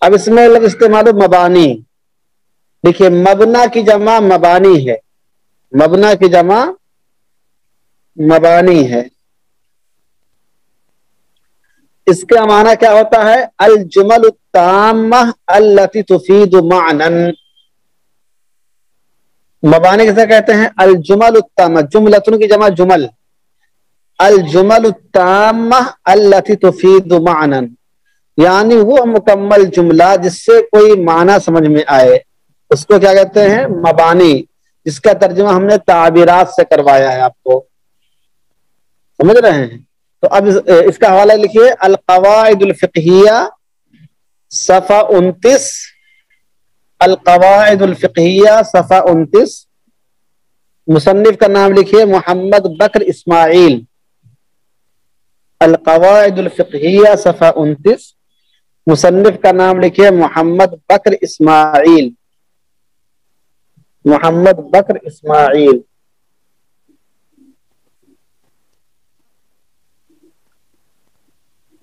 اب اس میں لفظ استعمال مبانی. دیکھیے مبنا کی جمع مبانی ہے، مبنا کی جمع مبانی ہے. اس کا معنی کیا ہوتا ہے؟ الجمل التامہ التي تفید معنی. مبانی کیسے کہتے ہیں؟ الجمل التامہ، جملتن کی جمع جمل، الجمل التامہ التي تفید معنی، یعنی وہ مکمل جملہ جس سے کوئی معنی سمجھ میں آئے، اس کو کیا کہتے ہیں؟ مبانی، جس کا ترجمہ ہم نے تعبیرات سے کروایا ہے آپ کو. سمجھ رہے ہیں؟ تو اب اس کا حوالہ لکھیے، القواعد الفقہیہ صفحہ 29، القواعد الفقہیہ صفحہ 29. مصنف کا نام لکھیے محمد بکر اسماعیل. القواعد الفقہیہ صفحہ 29، مصنف کا نام لکھیے محمد بکر اسماعیل. محمد بکر اسماعیل.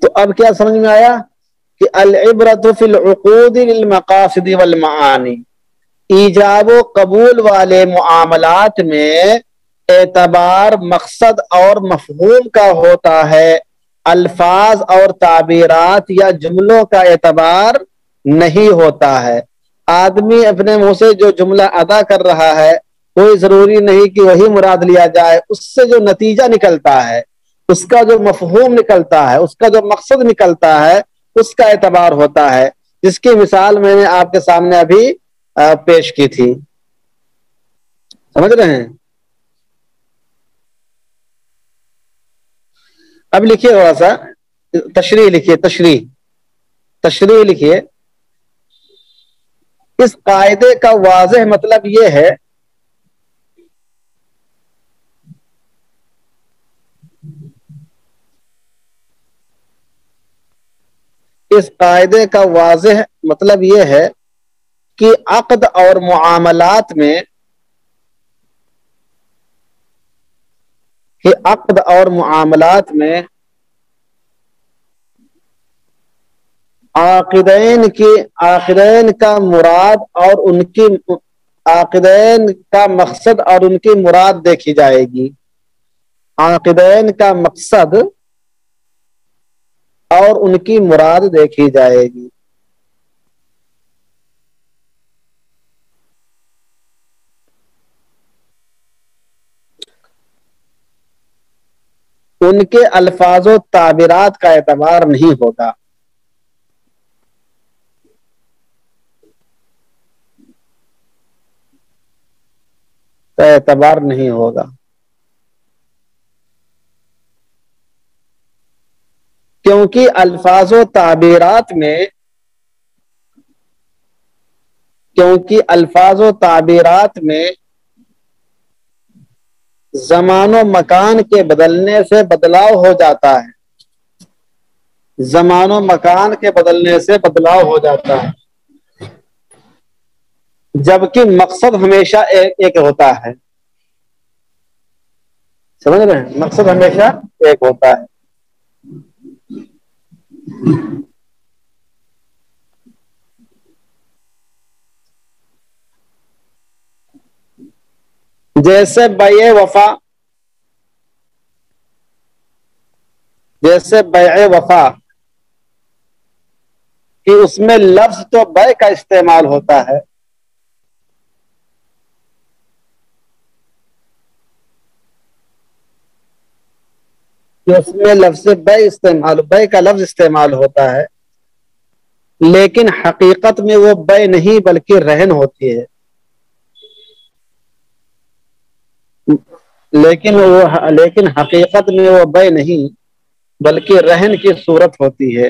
تو اب کیا سمجھ میں آیا کہ العبرۃ فی العقود للمقاصد والمعانی، ایجاب و قبول والے معاملات میں اعتبار مقصد اور مفہوم کا ہوتا ہے، الفاظ اور تعبیرات یا جملوں کا اعتبار نہیں ہوتا ہے. آدمی اپنے منہ سے جو جملہ ادا کر رہا ہے کوئی ضروری نہیں کہ وہی مراد لیا جائے، اس سے جو نتیجہ نکلتا ہے، اس کا جو مفہوم نکلتا ہے، اس کا جو مقصد نکلتا ہے، اس کا اعتبار ہوتا ہے، جس کی مثال میں نے آپ کے سامنے ابھی پیش کی تھی. سمجھ رہے ہیں؟ اب لکھیے تھوڑا سا تشریح لکھیے، تشریح لکھیے. اس قاعدے کا واضح مطلب یہ ہے اس قاعدے کا واضح مطلب یہ ہے کہ عقد اور معاملات میں عاقدین کا مراد اور ان کی عاقدین کا مقصد اور ان کی مراد دیکھی جائے گی. عاقدین کا مقصد اور ان کی مراد دیکھی جائے گی. ان کے الفاظ و تعبیرات کا اعتبار نہیں ہوگا. اعتبار نہیں ہوگا کیونکہ الفاظ و تعبیرات میں زمان و مکان کے بدلنے سے بدلاؤ ہو جاتا ہے. زمان و مکان کے بدلنے سے بدلاؤ ہو جاتا ہے، جبکہ مقصد ہمیشہ ایک ہوتا ہے. سمجھ رہے ہیں؟ مقصد ہمیشہ ایک ہوتا ہے. جیسے بیع وفا کہ اس میں لفظ تو بیع کا استعمال ہوتا ہے، کہ اس میں لفظ بیع کا لفظ استعمال ہوتا ہے، لیکن حقیقت میں وہ بیع نہیں بلکہ رہن ہوتی ہے. لیکن حقیقت میں وہ بیع نہیں بلکہ رہن کی صورت ہوتی ہے.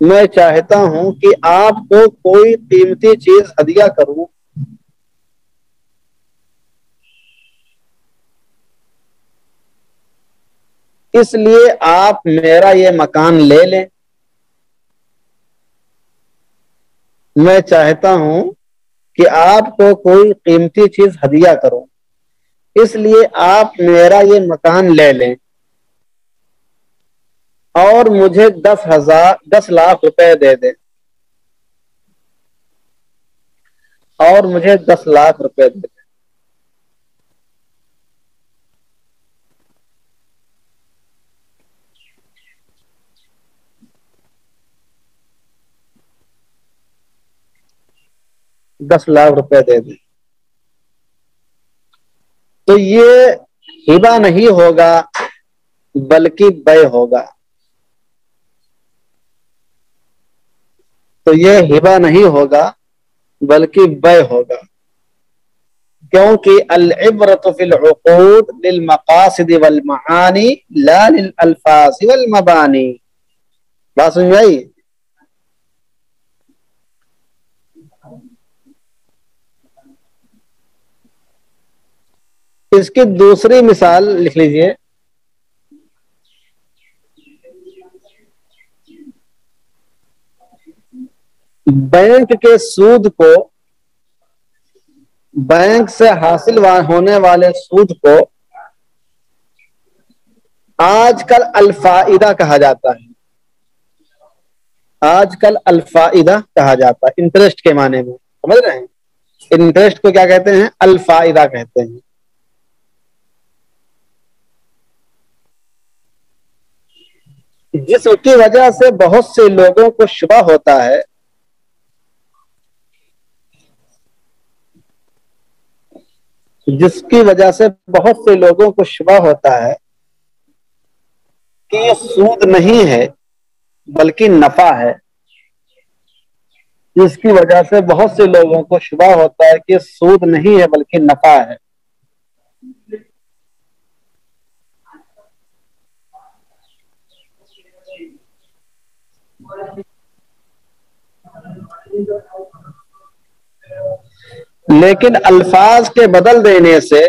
میں چاہتا ہوں کہ آپ کو کوئی قیمتی چیز ہدیہ کروں، اس لیے آپ میرا یہ مکان لے لیں۔ میں چاہتا ہوں کہ آپ کو کوئی قیمتی چیز ہدیہ کروں، اس لیے آپ میرا یہ مکان لے لیں اور مجھے 10 لاکھ روپے دے دیں، اور مجھے 10 لاکھ روپے دے دیں۔ 10 لاکھ روپے دے دیں تو یہ ہبہ نہیں ہوگا بلکہ بے ہوگا۔ تو یہ ہبہ نہیں ہوگا بلکہ بے ہوگا، کیونکہ العبرۃ فی العقود للمقاصد والمعانی لا للالفاظ والمبانی۔ بات سمجھ میں آئی؟ اس کی دوسری مثال لکھ لیجئے۔ بینک کے سود کو، بینک سے حاصل ہونے والے سود کو آج کل الفائدہ کہا جاتا ہے۔ آج کل الفائدہ کہا جاتا ہے، انٹرسٹ کے معنی میں، سمجھ رہے ہیں؟ انٹرسٹ کو کیا کہتے ہیں؟ الفائدہ کہتے ہیں۔ جس کی وجہ سے بہت سے لوگوں کو شبہ ہوتا ہے، جس کی وجہ سے بہت سے لوگوں کو شبہ ہوتا ہے کہ یہ سود نہیں ہے بلکہ نفع ہے، جس کی وجہ سے بہت سے لوگوں کو شبہ ہوتا ہے کہ یہ سود نہیں ہے بلکہ نفع ہے۔ لیکن الفاظ کے بدل دینے سے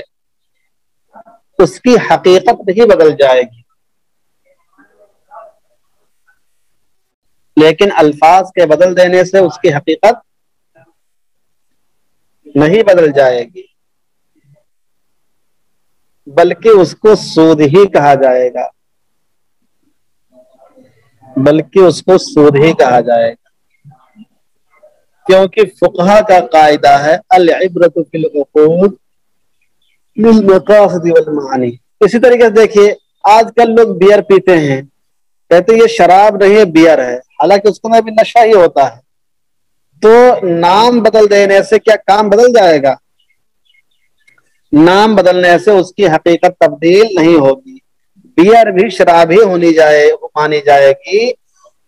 اس کی حقیقت نہیں بدل جائے گی، لیکن الفاظ کے بدل دینے سے اس کی حقیقت نہیں بدل جائے گی، بلکہ اس کو سود ہی کہا جائے گا، بلکہ اس کو سود ہی کہا جائے گا، کیونکہ فقہا کا قاعدہ ہے العبرۃ فی العقود للمقاصد والمعانی۔ اسی طریقے سے دیکھیے، آج کل لوگ بیئر پیتے ہیں، کہتے ہیں یہ شراب نہیں ہے بیئر ہے، حالانکہ اس میں بھی نشہ ہی ہوتا ہے۔ تو نام بدل دینے سے کیا کام بدل جائے گا؟ نام بدلنے سے اس کی حقیقت تبدیل نہیں ہوگی۔ بیئر بھی شراب ہی مانی جائے گی۔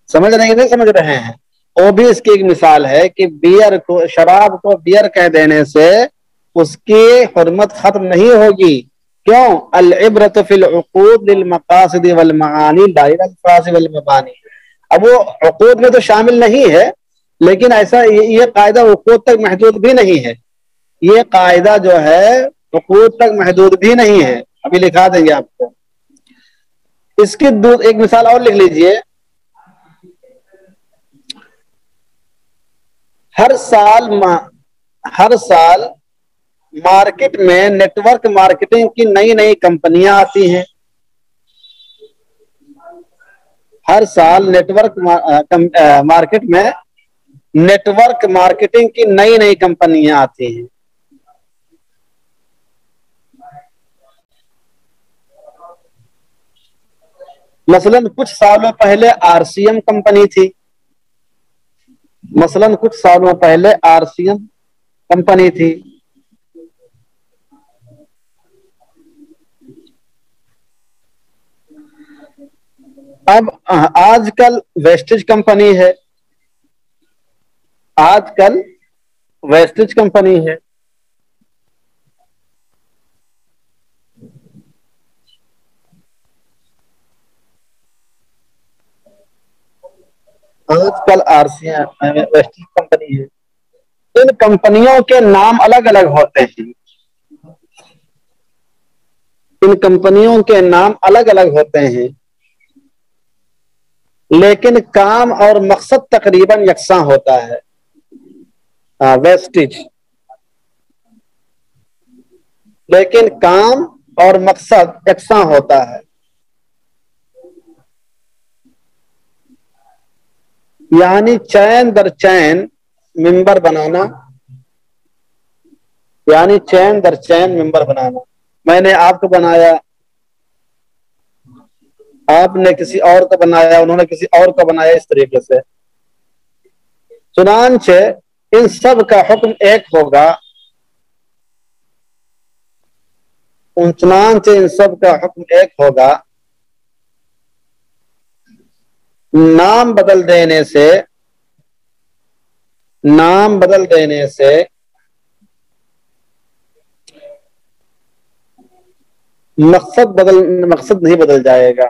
سمجھ رہے ہیں نہیں سمجھ رہے ہیں؟ وہ بھی اس کی ایک مثال ہے کہ بیئر کو، شراب کو بیئر کہہ دینے سے اس کی حرمت ختم نہیں ہوگی۔ کیوں؟ العبرۃ فی العقود للمقاصد والمعانی لا للالفاظ والمبانی۔ اب وہ عقود میں تو شامل نہیں ہے، لیکن ایسا یہ قاعدہ عقود تک محدود بھی نہیں ہے، یہ قاعدہ جو ہے عقود تک محدود بھی نہیں ہے، ابھی لکھا دیں گے آپ کو۔ اس کی ایک مثال اور لکھ لیجئے۔ ہر سال مارکیٹ میں نیٹ ورک مارکیٹنگ کی نئی نئی کمپنیاں آتی ہیں۔ ہر سال نیٹ ورک مارکیٹ میں نیٹ ورک مارکیٹنگ کی نئی نئی کمپنیاں آتی ہیں۔ مثلا کچھ سالوں پہلے آر سی ایم کمپنی تھی، مثلا کچھ سالوں پہلے آر سی ایم کمپنی تھی، اب آج کل ویسٹیج کمپنی ہے، آج کل ویسٹیج کمپنی ہے۔ آج کل آرسیاں ویسٹرن کمپنی ہے، ان کمپنیوں کے نام الگ الگ ہوتے ہیں، ان کمپنیوں کے نام الگ الگ ہوتے ہیں، لیکن کام اور مقصد تقریباً یکساں ہوتا ہے۔ ویسٹیج، لیکن کام اور مقصد یکساں ہوتا ہے۔ یعنی چین در چین ممبر بنانا، یعنی چین در چین ممبر بنانا، میں نے آپ کو بنایا، آپ نے کسی اور کو بنایا، انہوں نے کسی اور کو بنایا، اس طریقے سے۔ چنانچہ ان سب کا حکم ایک ہوگا، چنانچہ ان سب کا حکم ایک ہوگا، نام بدل دینے سے، نام بدل دینے سے مقصد نہیں بدل جائے گا۔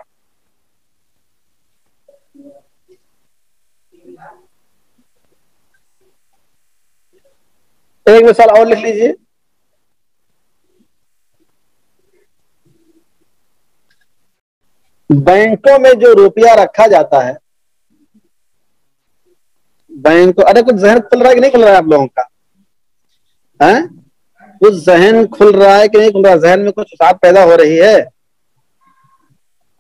ایک مثال اور لکھ لیجیے، بینکوں میں جو روپیہ رکھا جاتا ہے، بینک، ارے کچھ ذہن کھل رہا ہے کہ نہیں کھل رہا ہے آپ لوگوں کا؟ کچھ ذہن کھل رہا ہے کہ نہیں کھل رہا؟ ذہن میں کچھ حساب پیدا ہو رہی ہے؟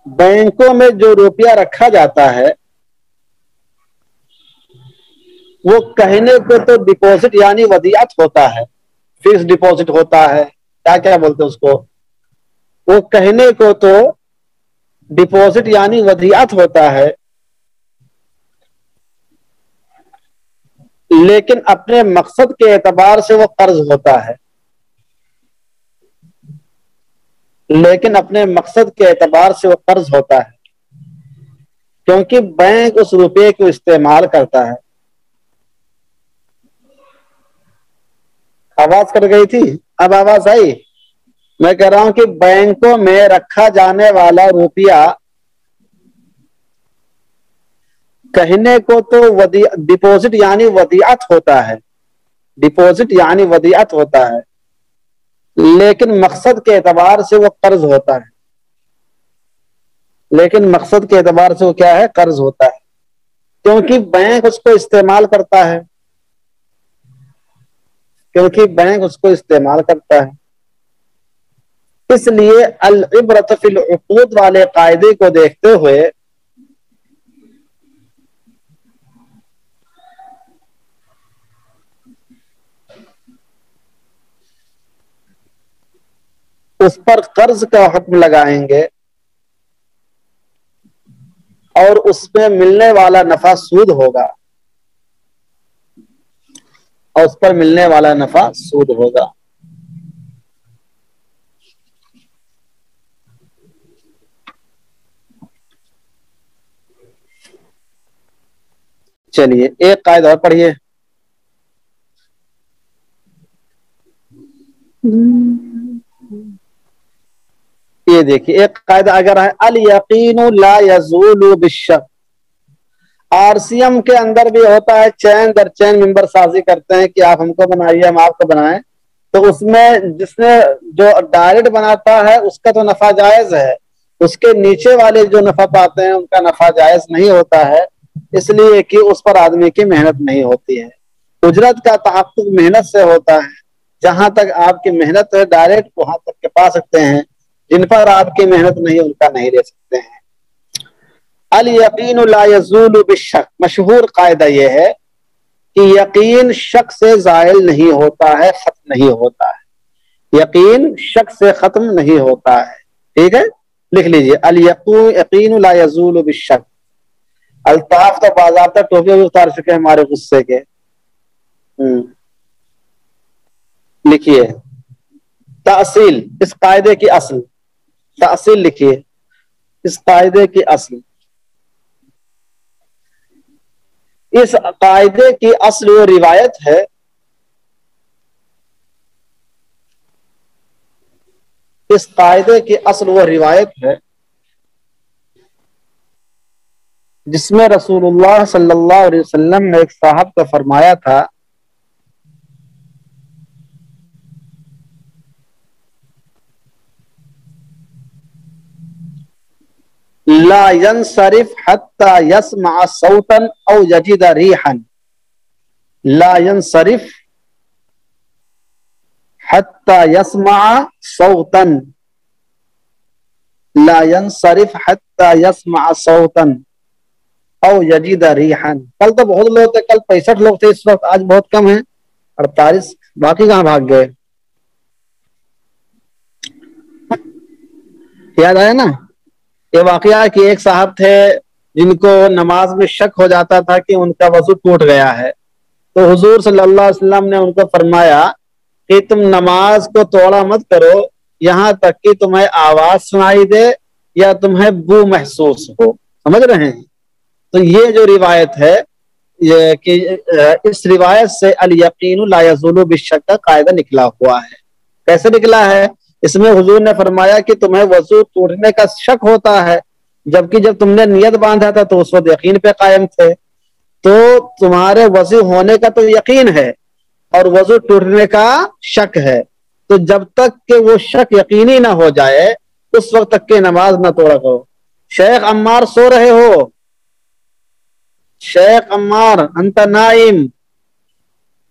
بینکوں میں جو روپیہ رکھا جاتا ہے وہ کہنے کو تو ڈپوزٹ یعنی ودیعت ہوتا ہے، فکس ڈپوزٹ ہوتا ہے، کیا کیا بولتے ہیں اس کو، وہ کہنے کو تو ڈپوزٹ یعنی ودیعت ہوتا ہے، لیکن اپنے مقصد کے اعتبار سے وہ قرض ہوتا ہے، لیکن اپنے مقصد کے اعتبار سے وہ قرض ہوتا ہے، کیونکہ بینک اس روپے کو استعمال کرتا ہے۔ آواز کٹ گئی تھی، اب آواز آئی؟ میں کہہ رہا ہوں کہ بینکوں میں رکھا جانے والا روپیہ کہنے کو تو ڈپوزٹ یعنی ودیعت ہوتا ہے، ڈپوزٹ یعنی ودیعت ہوتا ہے، لیکن مقصد کے اعتبار سے وہ قرض ہوتا ہے، لیکن مقصد کے اعتبار سے وہ کیا ہے؟ قرض ہوتا ہے، کیونکہ بینک اس کو استعمال کرتا ہے، کیونکہ بینک اس کو استعمال کرتا ہے۔ اس لیے العبرۃ فی العقود والے قاعدے کو دیکھتے ہوئے اس پر قرض کا حکم لگائیں گے، اور اس میں ملنے والا نفع سود ہوگا، اور اس پر ملنے والا نفع سود ہوگا۔ چلیے ایک قاعدہ اور پڑھیے۔ یہ دیکھیے ایک قاعدہ اگر ہے، الیقین لا یزول بالشک۔ آر سی ایم کے اندر بھی ہوتا ہے، چین در چین ممبر سازی کرتے ہیں کہ آپ ہم کو بنائیے، ہم آپ کو بنائیں، تو اس میں جس نے جو ڈائریکٹ بناتا ہے اس کا تو نفع جائز ہے، اس کے نیچے والے جو نفع پاتے ہیں ان کا نفع جائز نہیں ہوتا ہے، اس لیے کہ اس پر آدمی کی محنت نہیں ہوتی ہے۔ اجرت کا تحقق محنت سے ہوتا ہے، جہاں تک آپ کی محنت ہے ڈائریکٹ وہاں تک کے پا سکتے ہیں، جن پر آپ کی محنت نہیں ان کا نہیں لے سکتے ہیں۔ الیقین لا یزول بالشک، مشہور قاعدہ یہ ہے کہ یقین شک سے زائل نہیں ہوتا ہے، ختم نہیں ہوتا ہے، یقین شک سے ختم نہیں ہوتا ہے، ٹھیک ہے؟ لکھ لیجئے، الیقین لا یزول بالشک۔ الطاف تو باضابطہ ٹوپی بھی اتار چکے ہمارے غصے کے۔ لکھیے تاصیل، اس قاعدے کی اصل، تاصیل لکھیے اس قاعدے کی اصل۔ اس قاعدے کی اصل وہ روایت ہے اس قاعدے کی اصل وہ روایت ہے جس میں رسول اللہ صلی اللہ علیہ وسلم نے ایک صاحب کو فرمایا تھا لا ينصرف حتى يسمع صوتا او يجد ريحا لا ينصرف حتى يسمع صوتا لا ينصرف حتى يسمع صوتا او يجد ريحا. کل تو بہت لوگ تھے، کل 65 لوگ تھے، اس وقت آج بہت کم ہیں 48. باقی کہاں بھاگ گئے؟ یاد آیا نا یہ واقعہ کہ ایک صاحب تھے جن کو نماز میں شک ہو جاتا تھا کہ ان کا وضو ٹوٹ گیا ہے، تو حضور صلی اللہ علیہ وسلم نے ان کو فرمایا کہ تم نماز کو توڑا مت کرو یہاں تک کہ تمہیں آواز سنائی دے یا تمہیں بو محسوس ہو. سمجھ رہے ہیں؟ تو یہ جو روایت ہے یہ کہ اس روایت سے الیقین لا یزول بالشک کا قاعدہ نکلا ہوا ہے. کیسے نکلا ہے؟ اس میں حضور نے فرمایا کہ تمہیں وضو ٹوٹنے کا شک ہوتا ہے، جبکہ جب تم نے نیت باندھا تھا تو اس وقت یقین پہ قائم تھے. تو تمہارے وضو ہونے کا تو یقین ہے اور وضو ٹوٹنے کا شک ہے، تو جب تک کہ وہ شک یقینی نہ ہو جائے اس وقت تک کہ نماز نہ توڑا کرو. شیخ عمار سو رہے ہو؟ شیخ عمار انت نائم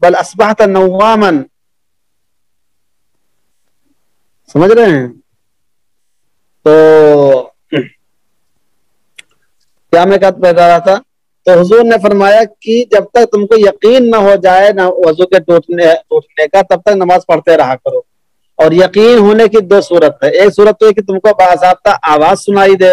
بل اصبحت نواما. سمجھ رہے ہیں؟ تو کیا میں کہتا رہا تھا؟ تو حضور نے فرمایا کہ جب تک تم کو یقین نہ ہو جائے نہ وضو کے ٹوٹنے کا تب تک نماز پڑھتے رہا کرو. اور یقین ہونے کی دو صورت ہے، ایک صورت تو ہے کہ تم کو باضابطہ آواز سنائی دے،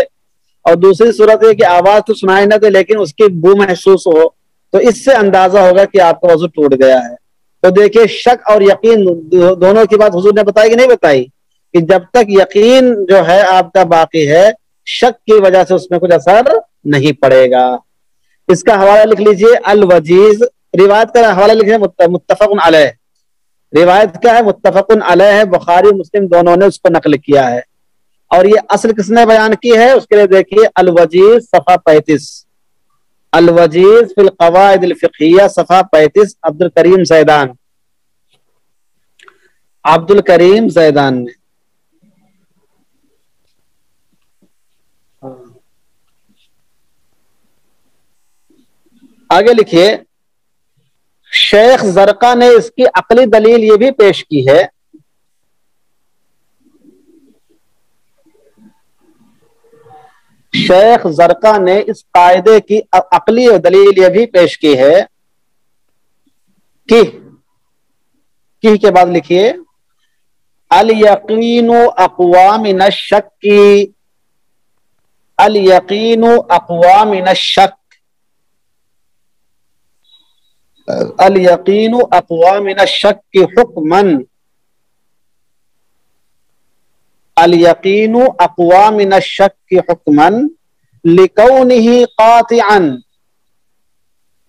اور دوسری صورت ہے کہ آواز تو سنائی نہ دے لیکن اس کی بو محسوس ہو، تو اس سے اندازہ ہوگا کہ آپ کا وضو ٹوٹ گیا ہے. تو دیکھیے شک اور یقین دونوں کی بات حضور نے بتائی کہ نہیں بتائی؟ کہ جب تک یقین جو ہے آپ کا باقی ہے شک کی وجہ سے اس میں کچھ اثر نہیں پڑے گا. اس کا حوالہ لکھ لیجئے الوجیز. روایت کا حوالہ لکھیں متفق علیہ. روایت کیا ہے؟ متفق علیہ ہے، بخاری مسلم دونوں نے اس کو نقل کیا ہے. اور یہ اصل کس نے بیان کی ہے اس کے لیے دیکھیے الوجیز صفحہ 35، الوجیز فی القواعد الفقہیہ صفحہ 35، عبد الکریم زیدان نے. آگے لکھیے شیخ زرقہ نے اس کی عقلی دلیل یہ بھی پیش کی ہے شیخ زرقہ نے اس قاعدے کی عقلی دلیل یہ بھی پیش کی ہے کہ کے بعد لکھیے الیقین اقوی من الشک، الیقین اقوی من الشک، الیقین اقوی من الشک حکما، الیقین اقوی من الشک حکما لکونہ قاطعا،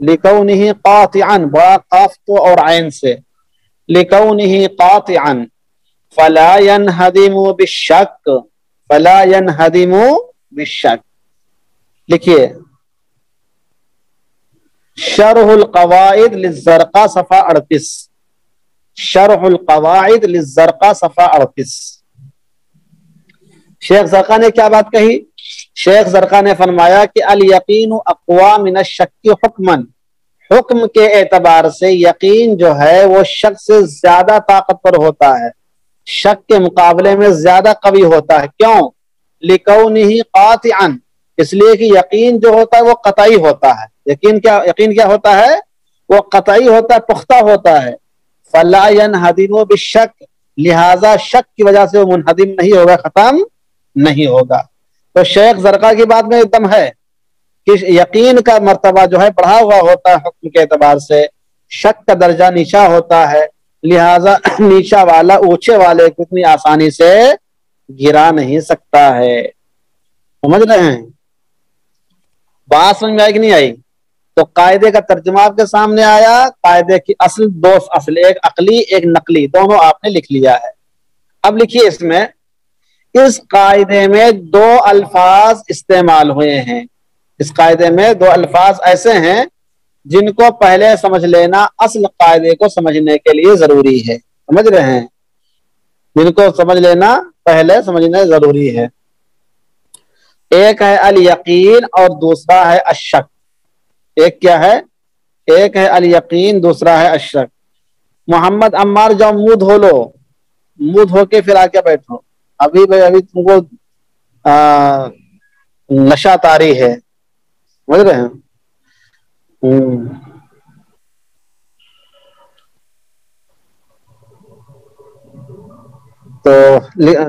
لکونہ قاطعا با قاف تو اور عین سے، لکونہ قاطعا فلا ينہدم بالشک، فلا ينہدم بالشک. لکھیے شرح القواعد للزرقاء صفحہ 38، شرح القواعد للزرقاء صفحہ 38. شیخ زرقاء نے کیا بات کہی؟ شیخ زرقاء نے فرمایا کہ الیقین اقوی من الشک حکما، حکم کے اعتبار سے یقین جو ہے وہ شک سے زیادہ طاقتور ہوتا ہے، شک کے مقابلے میں زیادہ قوی ہوتا ہے. کیوں؟ لکونہ قاطعا، اس لیے کہ یقین جو ہوتا ہے وہ قطعی ہوتا ہے. یقین کیا ہوتا ہے؟ وہ قطعی ہوتا ہے، پختہ ہوتا ہے. فلا ينہدم بالشک، لہذا شک کی وجہ سے وہ منہدم نہیں ہوگا، ختم نہیں ہوگا. تو شیخ زرقاء کی بات میں ایک دم ہے کہ یقین کا مرتبہ جو ہے بڑھا ہوا ہوتا ہے حکم کے اعتبار سے، شک کا درجہ نیچا ہوتا ہے، لہذا نیچا والا اونچے والے کو اتنی آسانی سے گرا نہیں سکتا ہے. سمجھ رہے ہیں؟ بات سمجھ میں آئی کہ نہیں آئی؟ تو قاعدے کا ترجمہ آپ کے سامنے آیا. قاعدے کی اصل دو اصل، ایک عقلی ایک نقلی، دونوں آپ نے لکھ لیا ہے. اب لکھیے اس میں اس قاعدے میں دو الفاظ استعمال ہوئے ہیں. اس قاعدے میں دو الفاظ ایسے ہیں جن کو پہلے سمجھ لینا اصل قاعدے کو سمجھنے کے لیے ضروری ہے. سمجھ رہے ہیں؟ جن کو سمجھ لینا پہلے سمجھنا ضروری ہے. ایک ہے الیقین اور دوسرا ہے الشک. ایک کیا ہے؟ ایک ہے الیقین، دوسرا ہے الشک. محمد عمار جاؤ منہ دھو لو، منہ دھو کے پھر آ کے بیٹھو. ابھی تم کو نشہ طاری ہے. سمجھ رہے ہیں؟ تو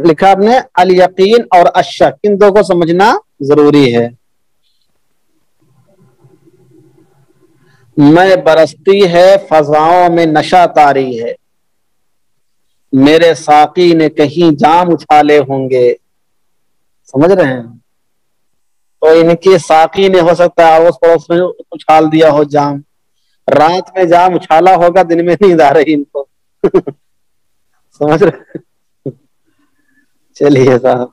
لکھا آپ نے الیقین اور الشک، ان دو کو سمجھنا ضروری ہے. میں برستی ہے فضاؤں میں نشہ طاری ہے، میرے ساقی نے کہیں جام اچھالے ہوں گے. سمجھ رہے ہیں؟ تو ان کی ساقی نے ہو سکتا ہے اس پڑوس میں اچھال دیا ہو جام. رات میں جام اچھالا ہوگا، دن میں نیند آ رہی ان کو. سمجھ رہے؟ چلیے صاحب.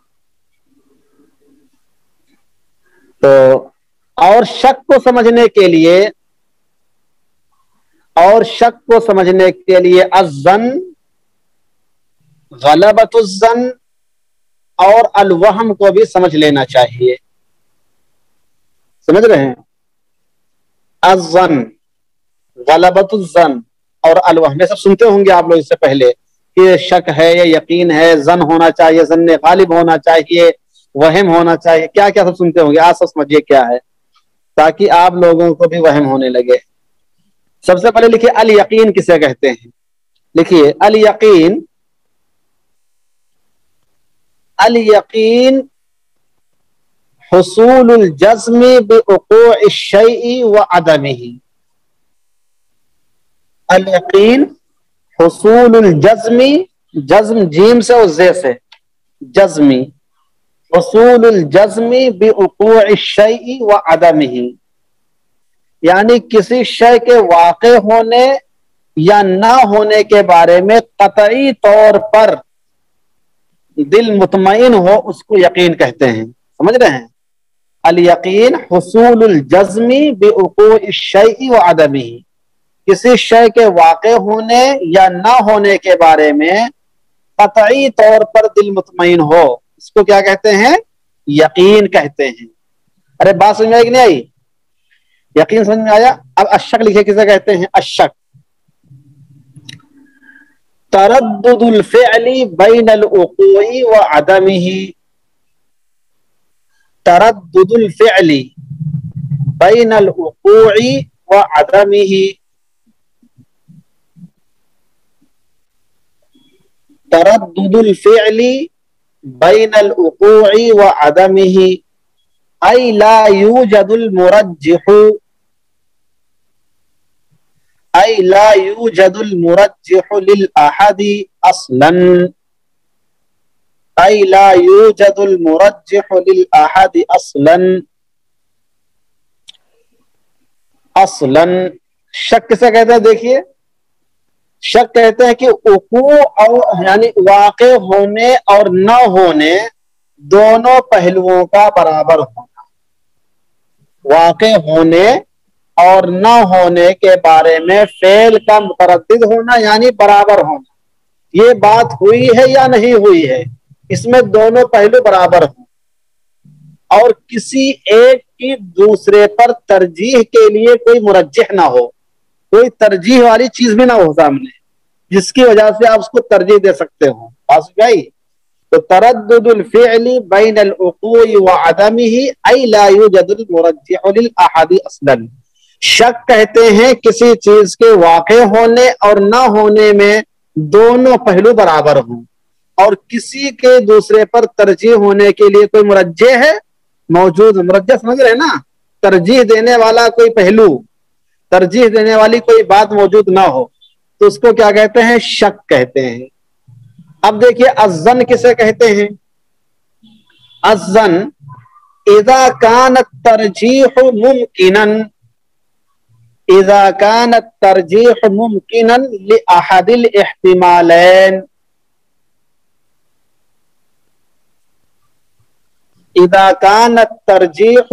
تو اور شک کو سمجھنے کے لیے الظن، غلبۃ الظن اور الوہم کو بھی سمجھ لینا چاہیے. سمجھ رہے ہیں؟ الظن، غلبۃ الظن اور الوہم، یہ سب سنتے ہوں گے آپ لوگ اس سے پہلے کہ شک ہے یا یقین ہے، ظن ہونا چاہیے، ظن غالب ہونا چاہیے، وہم ہونا چاہیے. کیا کیا سب سنتے ہوں گے. آج سب سمجھیے کیا ہے تاکہ آپ لوگوں کو بھی وہم ہونے لگے. سب سے پہلے لکھیے الیقین کسے کہتے ہیں. لکھیے الیقین. الیقین حصول الجزم بوقوع الشیء وعدمہ. الیقین حصول الجزم، جزم جیم سے اور زے سے، جزمی، حصول الجزم بوقوع الشیء وعدمہ، یعنی کسی شے کے واقع ہونے یا نہ ہونے کے بارے میں قطعی طور پر دل مطمئن ہو، اس کو یقین کہتے ہیں. سمجھ رہے ہیں؟ الیقین حصول الجزم بوقوع الشیء وعدمہ، کسی شے کے واقع ہونے یا نہ ہونے کے بارے میں قطعی طور پر دل مطمئن ہو، اس کو کیا کہتے ہیں؟ یقین کہتے ہیں. ارے بات سمجھ میں آئی کہ نہیں آئی؟ یقین سمجھ میں آیا؟ اب الشک لکھے کسے کہتے ہیں. الشک تردد الفعل بین الوقوع وعدمہ، تردد الفعل بین الوقوع وعدمہ، تردد الفعل بین الوقوع وعدمہ ای لا یوجد المرجح، ای لا یوجد المرجح للأحد اصلا، ای لا یوجد المرجح للأحد اصلا. اصلا شک کسے کہتے ہیں؟ دیکھیے شک کہتے ہیں کہ وقوع اور یعنی واقع ہونے اور نہ ہونے دونوں پہلوؤں کا برابر ہونا. واقع ہونے اور نہ ہونے کے بارے میں فعل کا متردد ہونا یعنی برابر ہونا. یہ بات ہوئی ہے یا نہیں ہوئی ہے، اس میں دونوں پہلو برابر ہوں اور کسی ایک کی دوسرے پر ترجیح کے لیے کوئی مرجح نہ ہو، کوئی ترجیح والی چیز بھی نہ ہو سامنے جس کی وجہ سے آپ اس کو ترجیح دے سکتے ہو. بات سمجھ؟ تو تردد الفعل بین الوقوع وعدمہ ای لا یوجد المرجح للأحد اصلا. شک کہتے ہیں کسی چیز کے واقع ہونے اور نہ ہونے میں دونوں پہلو برابر ہوں اور کسی کے دوسرے پر ترجیح ہونے کے لیے کوئی مرجح ہے موجود. مرجح سمجھ رہے ہیں نا؟ ترجیح دینے والا کوئی پہلو، ترجیح دینے والی کوئی بات موجود نہ ہو تو اس کو کیا کہتے ہیں؟ شک کہتے ہیں. اب دیکھیے الظن کسے کہتے ہیں. الظن اذا كان الترجیح ممکنا، اذا كان الترجیح ممکنا لأحد الاحتمالین، اذا كان الترجیح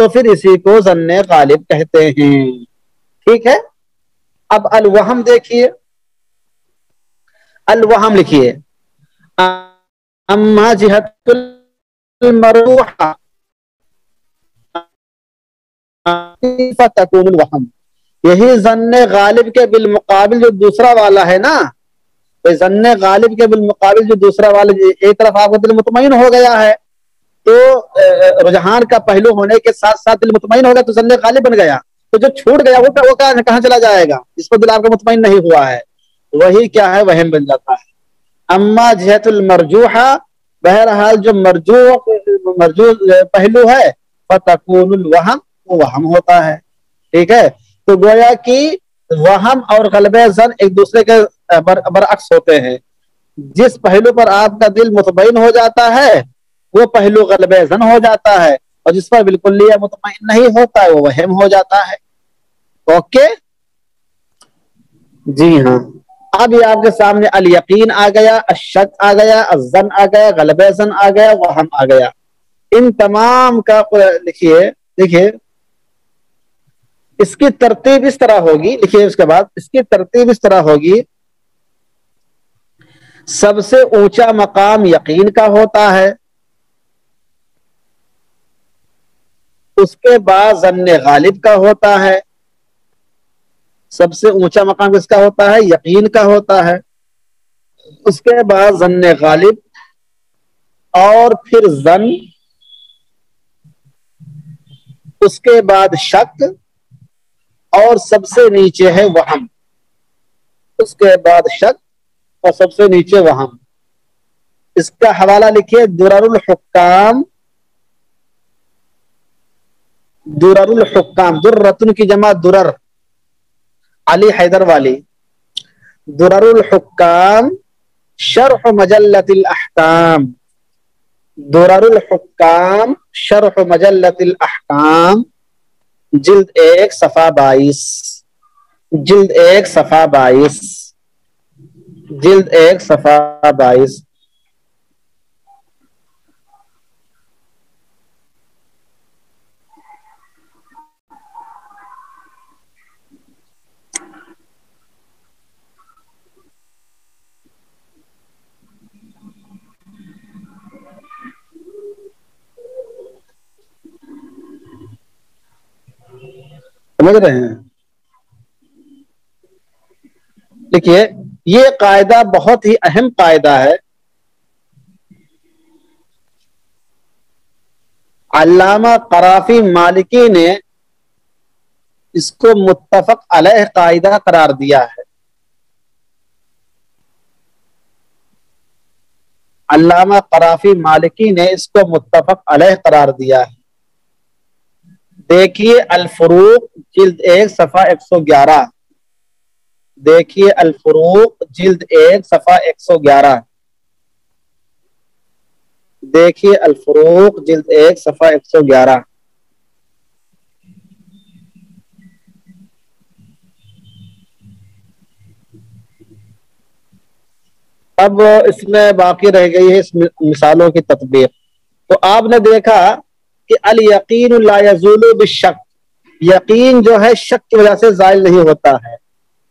تو پھر اسی کو ظن غالب کہتے ہیں. ٹھیک ہے. اب الوہم دیکھیے, الوہم لکھیے, اما جہت المروحہ فتکون الوہم, یہی ظن غالب کے بالمقابل جو دوسرا والا ہے نا, ظن غالب کے بالمقابل جو دوسرا والا, ایک طرف آپ کا دل مطمئن ہو گیا ہے تو رجحان کا پہلو ہونے کے ساتھ ساتھ دل مطمئن ہو گیا تو ظن غالب بن گیا, تو جو چھوٹ گیا وہ کہاں چلا جائے گا, جس پر دل آپ کا مطمئن نہیں ہوا ہے, وہی کیا ہے, وہم بن جاتا ہے. اما جہت المرجوحہ, بہرحال جو مرجوح پہلو ہے, فتکون الوہم, وہ وہم ہوتا ہے. ٹھیک ہے. تو گویا کہ وہم اور غلبہ ظن ایک دوسرے کے برعکس ہوتے ہیں. جس پہلو پر آپ کا دل مطمئن ہو جاتا ہے وہ پہلو غلبہ ظن ہو جاتا ہے, اور جس پر بالکل مطمئن نہیں ہوتا ہے وہ وہم ہو جاتا ہے. اوکے جی ہاں. اب یہ آپ کے سامنے الیقین آ گیا, الشک آ گیا, الظن آ گیا, غلبہ ظن آ گیا, وہم آ گیا. ان تمام کا لکھیے, دیکھیے اس کی ترتیب اس طرح ہوگی, لکھیے اس کے بعد اس کی ترتیب اس طرح ہوگی, سب سے اونچا مقام یقین کا ہوتا ہے, اس کے بعد ظن غالب کا ہوتا ہے, سب سے اونچا مقام کس کا ہوتا ہے, یقین کا ہوتا ہے, اس کے بعد ظن غالب, اور پھر ظن, اس کے بعد شک, اور سب سے نیچے ہے وہم, اس کے بعد شک اور سب سے نیچے وہم. اس کا حوالہ لکھیے, درر الحکام, درر الحکام, دررتن کی جمع درر, علی حیدر والی, درر الحکام شرح مجلۃ الاحکام, درر الحکام شرح مجلۃ الاحکام, جلد 1 صفحہ 22, جلد 1 صفحہ 22, جلد 1 صفحہ 22. سمجھ رہے ہیں؟ دیکھیے یہ قاعدہ بہت ہی اہم قاعدہ ہے. علامہ قرافی مالکی نے اس کو متفق علیہ قاعدہ قرار دیا ہے. علامہ قرافی مالکی نے اس کو متفق علیہ قرار دیا ہے. دیکھیے الفروق جلد 1 صفحہ 111, دیکھیے الفروق جلد 1 صفحہ 111, دیکھیے الفروق جلد 1 صفحہ 111. اب اس میں باقی رہ گئی ہے اس مثالوں کی تطبیق. تو آپ نے دیکھا کہ الیقین لا یزول بالشک, یقین جو ہے شک کی وجہ سے زائل نہیں ہوتا ہے.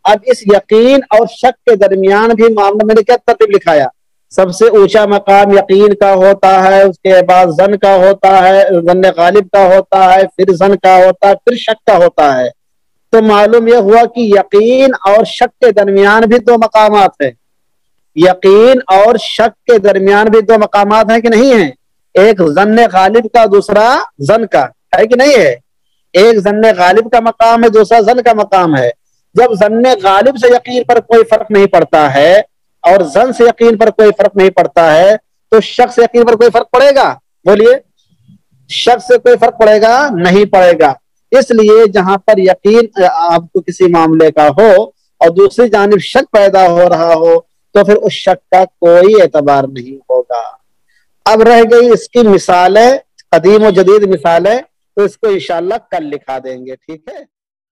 اب اس یقین اور شک کے درمیان بھی معاملہ میں نے کیا ترتیب لکھایا, سب سے اونچا مقام یقین کا ہوتا ہے, اس کے بعد ظن کا ہوتا ہے, ظن غالب کا ہوتا ہے, پھر ظن کا ہوتا ہے, پھر شک کا ہوتا ہے. تو معلوم یہ ہوا کہ یقین اور شک کے درمیان بھی 2 مقامات ہیں, یقین اور شک کے درمیان بھی 2 مقامات ہیں کہ نہیں ہیں, ایک ظن غالب کا, دوسرا ظن کا, ہے کہ نہیں ہے؟ ایک ظن غالب کا مقام ہے, دوسرا ظن کا مقام ہے. جب ظن غالب سے یقین پر کوئی فرق نہیں پڑتا ہے اور ظن سے یقین پر کوئی فرق نہیں پڑتا ہے تو شک سے یقین پر کوئی فرق پڑے گا؟ بولیے, شک سے کوئی فرق پڑے گا؟ نہیں پڑے گا. اس لیے جہاں پر یقین آپ کو کسی معاملے کا ہو اور دوسری جانب شک پیدا ہو رہا ہو تو پھر اس شک کا کوئی اعتبار نہیں ہوگا. اب رہ گئی اس کی مثالیں, قدیم و جدید مثالیں, تو اس کو انشاءاللہ کل لکھا دیں گے. ٹھیک ہے.